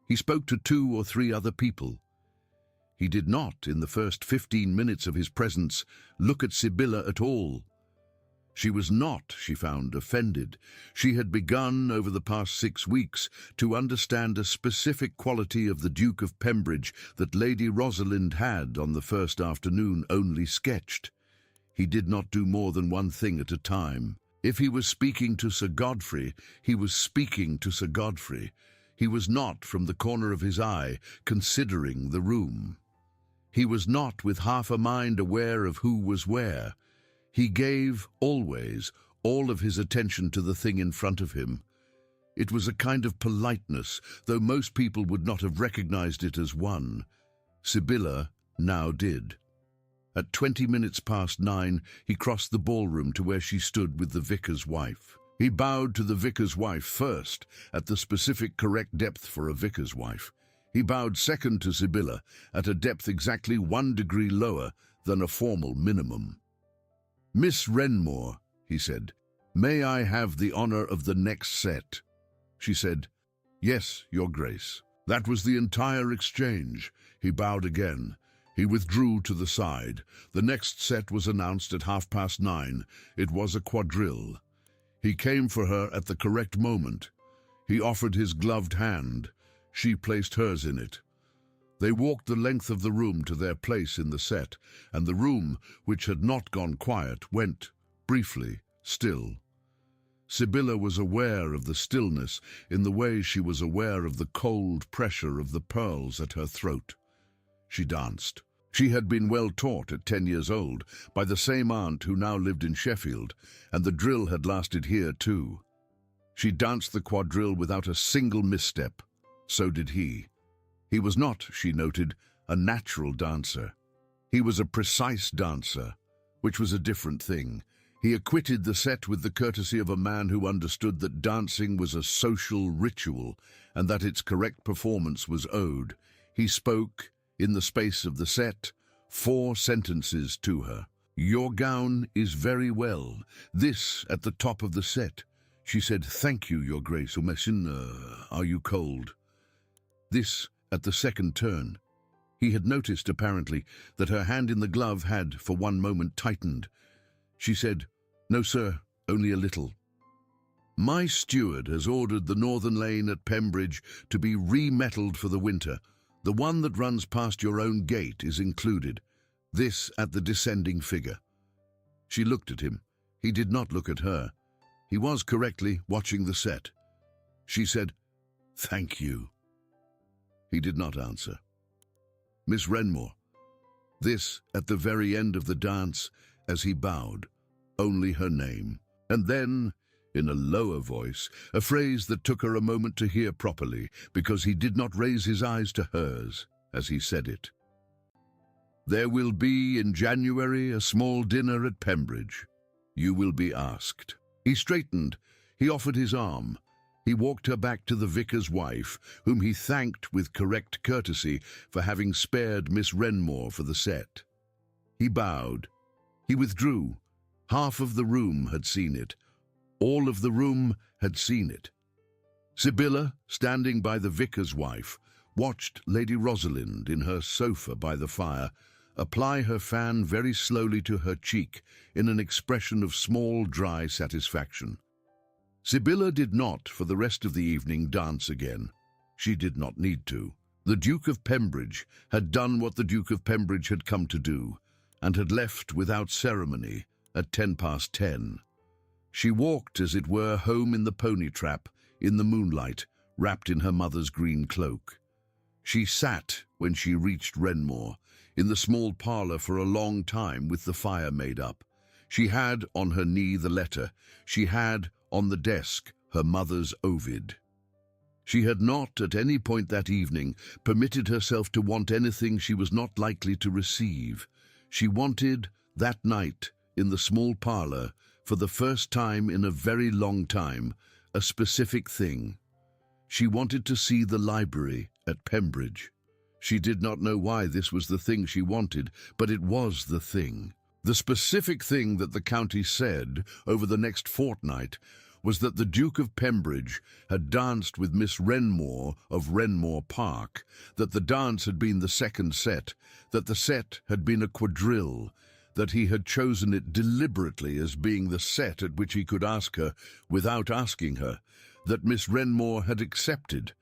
He spoke to 2 or 3 other people. He did not, in the first 15 minutes of his presence, look at Sybylla at all. She was not, she found, offended. She had begun, over the past 6 weeks, to understand a specific quality of the Duke of Pembridge that Lady Rosalind had, on the first afternoon, only sketched. He did not do more than one thing at a time. If he was speaking to Sir Godfrey, he was speaking to Sir Godfrey. He was not, from the corner of his eye, considering the room. He was not, with half a mind, aware of who was where. He gave, always, all of his attention to the thing in front of him. It was a kind of politeness, though most people would not have recognized it as one. Sybylla now did. At 20 minutes past 9, he crossed the ballroom to where she stood with the vicar's wife. He bowed to the vicar's wife first, at the specific correct depth for a vicar's wife. He bowed second to Sybylla, at a depth exactly 1 degree lower than a formal minimum. "Miss Renmore," he said, "may I have the honor of the next set?" She said, "Yes, Your Grace." That was the entire exchange. He bowed again. He withdrew to the side. The next set was announced at 9:30. It was a quadrille. He came for her at the correct moment. He offered his gloved hand. She placed hers in it. They walked the length of the room to their place in the set, and the room, which had not gone quiet, went, briefly, still. Sibylla was aware of the stillness in the way she was aware of the cold pressure of the pearls at her throat. She danced. She had been well taught at 10 years old by the same aunt who now lived in Sheffield, and the drill had lasted here too. She danced the quadrille without a single misstep. So did he. He was not, she noted, a natural dancer. He was a precise dancer, which was a different thing. He acquitted the set with the courtesy of a man who understood that dancing was a social ritual and that its correct performance was owed. He spoke, in the space of the set, 4 sentences to her. "Your gown is very well." This at the top of the set. She said, "Thank you, Your Grace, or Messin, are you cold?" This at the second turn. He had noticed, apparently, that her hand in the glove had, for one moment, tightened. She said, "No, sir, only a little." "My steward has ordered the northern lane at Pembridge to be re-metalled for the winter. The one that runs past your own gate is included." This at the descending figure. She looked at him. He did not look at her. He was correctly watching the set. She said, "Thank you." He did not answer. "Miss Renmore." This at the very end of the dance, as he bowed, only her name. And then, in a lower voice, a phrase that took her a moment to hear properly, because he did not raise his eyes to hers as he said it. "There will be in January a small dinner at Pembridge. You will be asked." He straightened. He offered his arm. He walked her back to the vicar's wife, whom he thanked with correct courtesy for having spared Miss Renmore for the set. He bowed. He withdrew. Half of the room had seen it. All of the room had seen it. Sibylla, standing by the vicar's wife, watched Lady Rosalind in her sofa by the fire apply her fan very slowly to her cheek in an expression of small, dry satisfaction. Sibylla did not, for the rest of the evening, dance again. She did not need to. The Duke of Pembridge had done what the Duke of Pembridge had come to do, and had left without ceremony at 10:10. She walked, as it were, home in the pony trap, in the moonlight, wrapped in her mother's green cloak. She sat, when she reached Renmore, in the small parlour for a long time with the fire made up. She had on her knee the letter. She had on the desk her mother's Ovid. She had not, at any point that evening, permitted herself to want anything she was not likely to receive. She wanted, that night, in the small parlour, for the first time in a very long time, a specific thing. She wanted to see the library at Pembridge. She did not know why this was the thing she wanted, but it was the thing. The specific thing that the county said over the next fortnight was that the Duke of Pembridge had danced with Miss Renmore of Renmore Park, that the dance had been the second set, that the set had been a quadrille, that he had chosen it deliberately as being the set at which he could ask her without asking her, that Miss Renmore had accepted,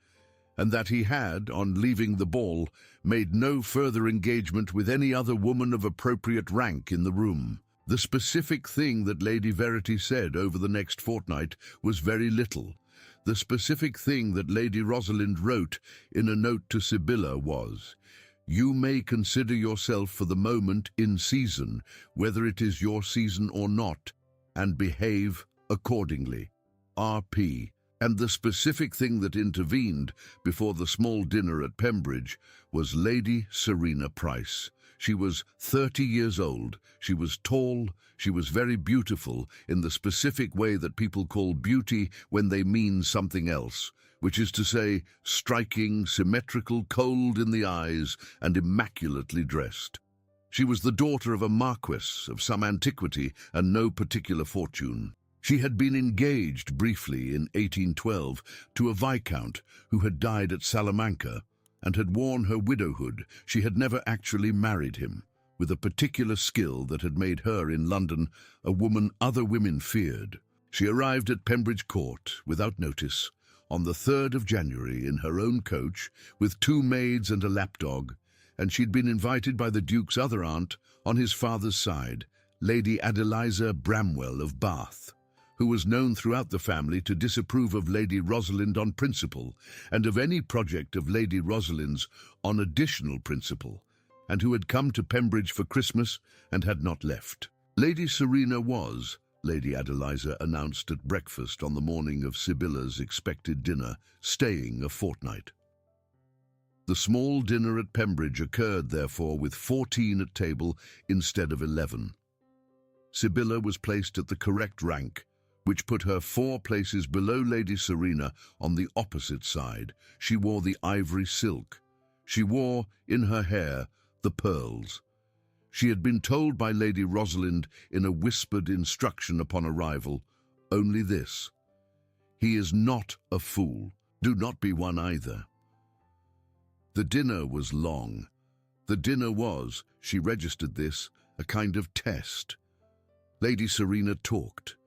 and that he had, on leaving the ball, made no further engagement with any other woman of appropriate rank in the room. The specific thing that Lady Verity said over the next fortnight was very little. The specific thing that Lady Rosalind wrote in a note to Sibylla was, "You may consider yourself for the moment in season, whether it is your season or not, and behave accordingly. R.P." And the specific thing that intervened before the small dinner at Pembridge was Lady Serena Price. She was 30 years old, she was tall, she was very beautiful in the specific way that people call beauty when they mean something else, which is to say, striking, symmetrical, cold in the eyes, and immaculately dressed. She was the daughter of a marquess of some antiquity and no particular fortune. She had been engaged briefly in 1812 to a viscount who had died at Salamanca and had worn her widowhood. She had never actually married him, with a particular skill that had made her in London a woman other women feared. She arrived at Pembridge Court without notice on the 3rd of January in her own coach with 2 maids and a lapdog, and she'd been invited by the Duke's other aunt on his father's side, Lady Adeliza Bramwell of Bath, who was known throughout the family to disapprove of Lady Rosalind on principle, and of any project of Lady Rosalind's on additional principle, and who had come to Pembridge for Christmas and had not left. Lady Serena was, Lady Adeliza announced at breakfast on the morning of Sybilla's expected dinner, staying a fortnight. The small dinner at Pembridge occurred, therefore, with 14 at table instead of 11. Sybilla was placed at the correct rank, which put her 4 places below Lady Serena on the opposite side. She wore the ivory silk. She wore, in her hair, the pearls. She had been told by Lady Rosalind in a whispered instruction upon arrival, only this: "He is not a fool. Do not be one either." The dinner was long. The dinner was, she registered this, a kind of test. Lady Serena talked.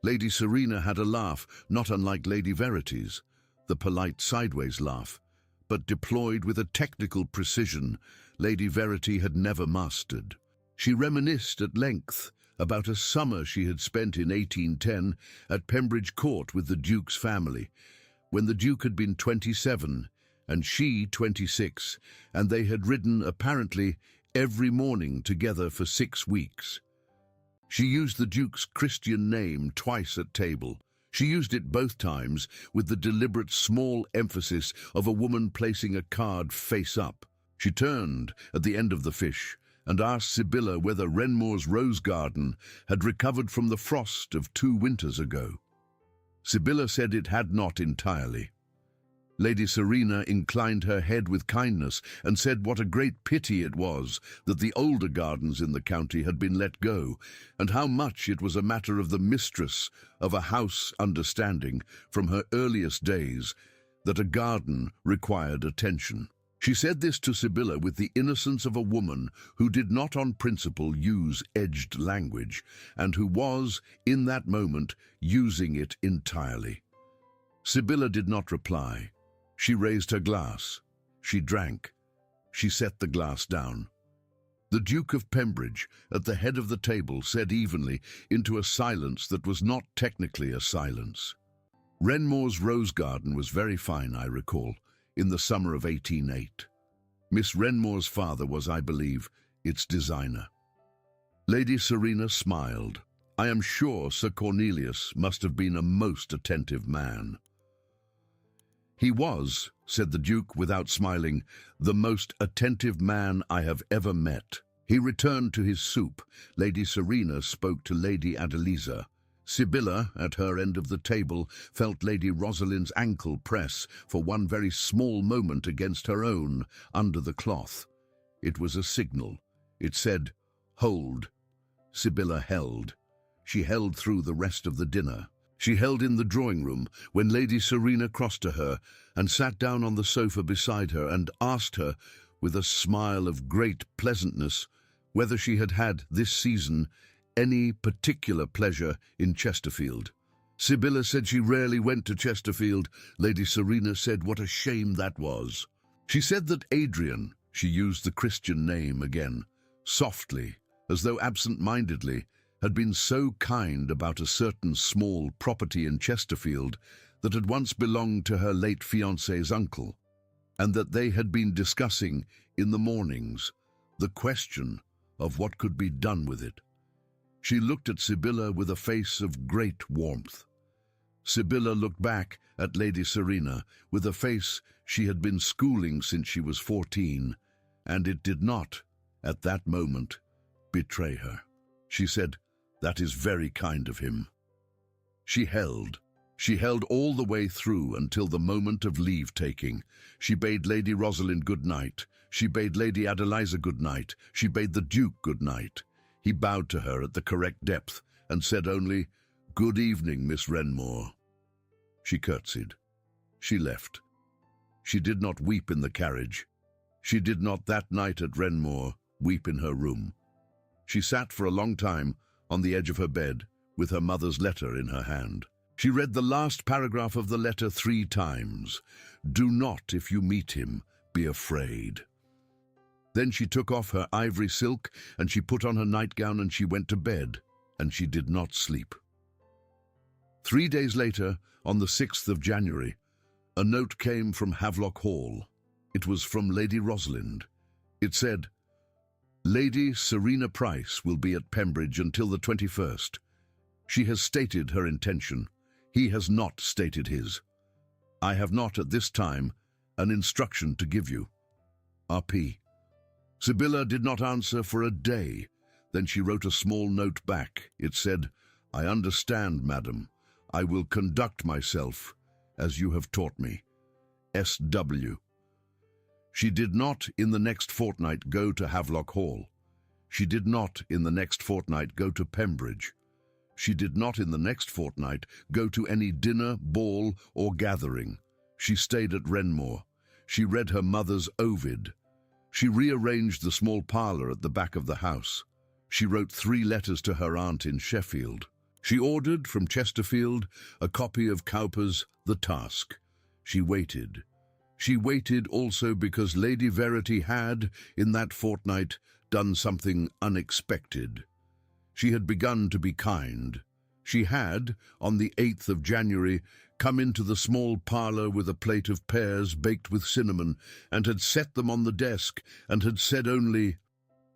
Lady Serena had a laugh, not unlike Lady Verity's, the polite sideways laugh, but deployed with a technical precision Lady Verity had never mastered. She reminisced at length about a summer she had spent in 1810 at Pembridge Court with the Duke's family, when the Duke had been 27 and she 26, and they had ridden, apparently, every morning together for 6 weeks. She used the Duke's Christian name twice at table. She used it both times with the deliberate small emphasis of a woman placing a card face up. She turned at the end of the fish and asked Sybilla whether Renmore's rose garden had recovered from the frost of 2 winters ago. Sybilla said it had not entirely. Lady Serena inclined her head with kindness and said what a great pity it was that the older gardens in the county had been let go, and how much it was a matter of the mistress of a house understanding, from her earliest days, that a garden required attention. She said this to Sybilla with the innocence of a woman who did not on principle use edged language, and who was, in that moment, using it entirely. Sybilla did not reply. She raised her glass. She drank. She set the glass down. The Duke of Pembridge, at the head of the table, said evenly, into a silence that was not technically a silence: "Renmore's rose garden was very fine, I recall, in the summer of 1808. Miss Renmore's father was, I believe, its designer." Lady Serena smiled. "I am sure Sir Cornelius must have been a most attentive man." "He was," said the Duke without smiling, "the most attentive man I have ever met." He returned to his soup. Lady Serena spoke to Lady Adeliza. Sybilla, at her end of the table, felt Lady Rosalind's ankle press for one very small moment against her own, under the cloth. It was a signal. It said, "Hold." Sybilla held. She held through the rest of the dinner. She held in the drawing-room when Lady Serena crossed to her and sat down on the sofa beside her and asked her, with a smile of great pleasantness, whether she had had, this season, any particular pleasure in Chesterfield. Sybilla said she rarely went to Chesterfield. Lady Serena said what a shame that was. She said that Adrian, she used the Christian name again, softly, as though absent-mindedly, had been so kind about a certain small property in Chesterfield that had once belonged to her late fiancé's uncle, and that they had been discussing, in the mornings, the question of what could be done with it. She looked at Sybilla with a face of great warmth. Sybilla looked back at Lady Serena with a face she had been schooling since she was 14, and it did not, at that moment, betray her. She said, "That is very kind of him." She held. She held all the way through until the moment of leave-taking. She bade Lady Rosalind good night. She bade Lady Adeliza good night. She bade the Duke good night. He bowed to her at the correct depth and said only, "Good evening, Miss Renmore." She curtsied. She left. She did not weep in the carriage. She did not that night at Renmore weep in her room. She sat for a long time on the edge of her bed with her mother's letter in her hand. She read the last paragraph of the letter 3 times. "Do not, if you meet him, be afraid." Then she took off her ivory silk and she put on her nightgown and she went to bed, and she did not sleep. 3 days later, on the 6th of January, a note came from Havelock Hall. It was from Lady Rosalind. It said, "Lady Serena Price will be at Pembridge until the 21st. She has stated her intention. He has not stated his. I have not at this time an instruction to give you. R.P." Sibylla did not answer for a day. Then she wrote a small note back. It said, "I understand, madam. I will conduct myself as you have taught me. S.W." She did not in the next fortnight go to Havelock Hall. She did not in the next fortnight go to Pembridge. She did not in the next fortnight go to any dinner, ball, or gathering. She stayed at Renmore. She read her mother's Ovid. She rearranged the small parlour at the back of the house. She wrote 3 letters to her aunt in Sheffield. She ordered from Chesterfield a copy of Cowper's The Task. She waited. She waited also because Lady Verity had, in that fortnight, done something unexpected. She had begun to be kind. She had, on the 8th of January, come into the small parlour with a plate of pears baked with cinnamon, and had set them on the desk, and had said only,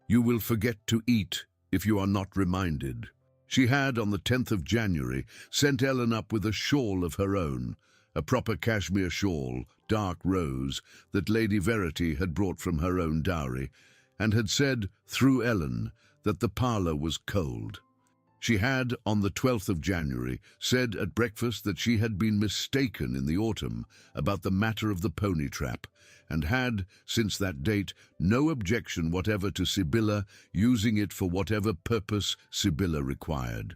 "You will forget to eat if you are not reminded." She had, on the 10th of January, sent Ellen up with a shawl of her own, a proper cashmere shawl, dark rose, that Lady Verity had brought from her own dowry, and had said, through Ellen, that the parlour was cold. She had, on the 12th of January, said at breakfast that she had been mistaken in the autumn about the matter of the pony trap, and had, since that date, no objection whatever to Sibylla using it for whatever purpose Sibylla required.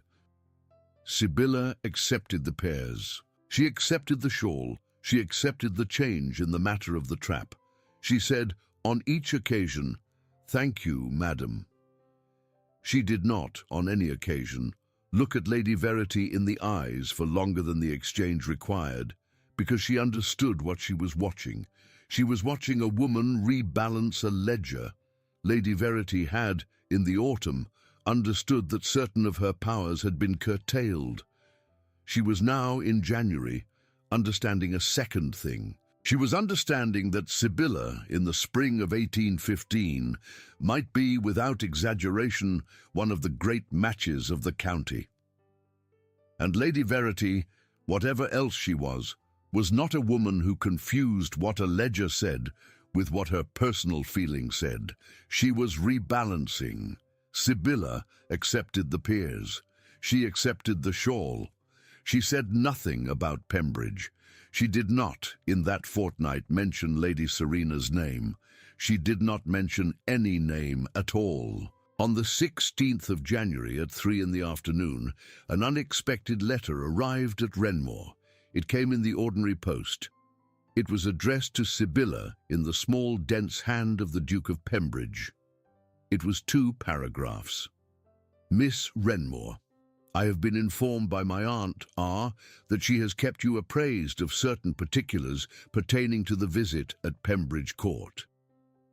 Sibylla accepted the pears. She accepted the shawl. She accepted the change in the matter of the trap. She said, on each occasion, "Thank you, madam." She did not, on any occasion, look at Lady Verity in the eyes for longer than the exchange required, because she understood what she was watching. She was watching a woman rebalance a ledger. Lady Verity had, in the autumn, understood that certain of her powers had been curtailed. She was now, in January, understanding a second thing. She was understanding that Sibylla, in the spring of 1815, might be, without exaggeration, one of the great matches of the county. And Lady Verity, whatever else she was not a woman who confused what a ledger said with what her personal feeling said. She was rebalancing. Sibylla accepted the peers. She accepted the shawl. She said nothing about Pembridge. She did not, in that fortnight, mention Lady Serena's name. She did not mention any name at all. On the 16th of January at 3 in the afternoon, an unexpected letter arrived at Renmore. It came in the ordinary post. It was addressed to Sibylla in the small, dense hand of the Duke of Pembridge. It was 2 paragraphs. Miss Renmore, I have been informed by my aunt, R., that she has kept you apprised of certain particulars pertaining to the visit at Pembridge Court.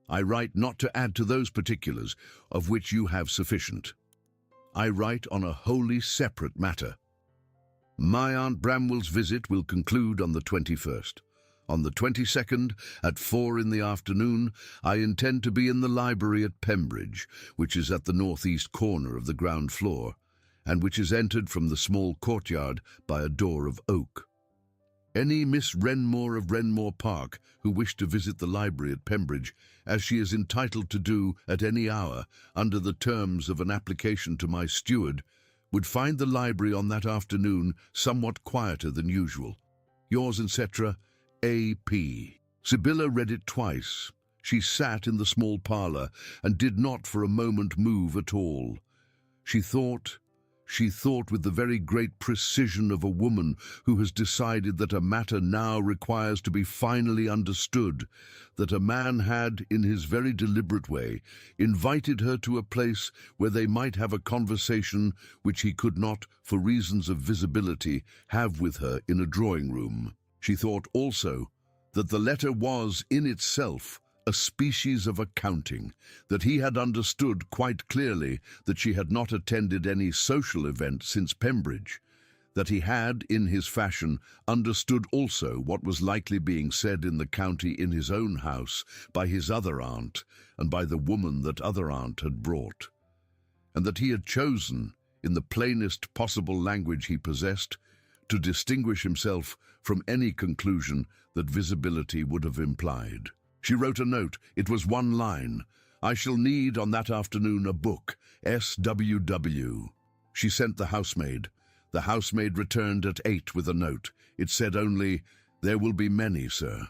I write not to add to those particulars of which you have sufficient. I write on a wholly separate matter. My Aunt Bramwell's visit will conclude on the 21st. On the 22nd, at 4 in the afternoon, I intend to be in the library at Pembridge, which is at the northeast corner of the ground floor, and which is entered from the small courtyard by a door of oak. Any Miss Renmore of Renmore Park who wish to visit the library at Pembridge, as she is entitled to do at any hour under the terms of an application to my steward, would find the library on that afternoon somewhat quieter than usual. Yours, etc., A.P. Sibylla read it twice. She sat in the small parlour and did not for a moment move at all. She thought with the very great precision of a woman who has decided that a matter now requires to be finally understood, that a man had, in his very deliberate way, invited her to a place where they might have a conversation which he could not, for reasons of visibility, have with her in a drawing-room. She thought also that the letter was, in itself, a species of accounting, that he had understood quite clearly that she had not attended any social event since Pembridge, that he had, in his fashion, understood also what was likely being said in the county in his own house by his other aunt and by the woman that other aunt had brought, and that he had chosen, in the plainest possible language he possessed, to distinguish himself from any conclusion that visibility would have implied. She wrote a note. It was one line. "I shall need on that afternoon a book. SWW." She sent the housemaid. The housemaid returned at 8 with a note. It said only, "There will be many, sir."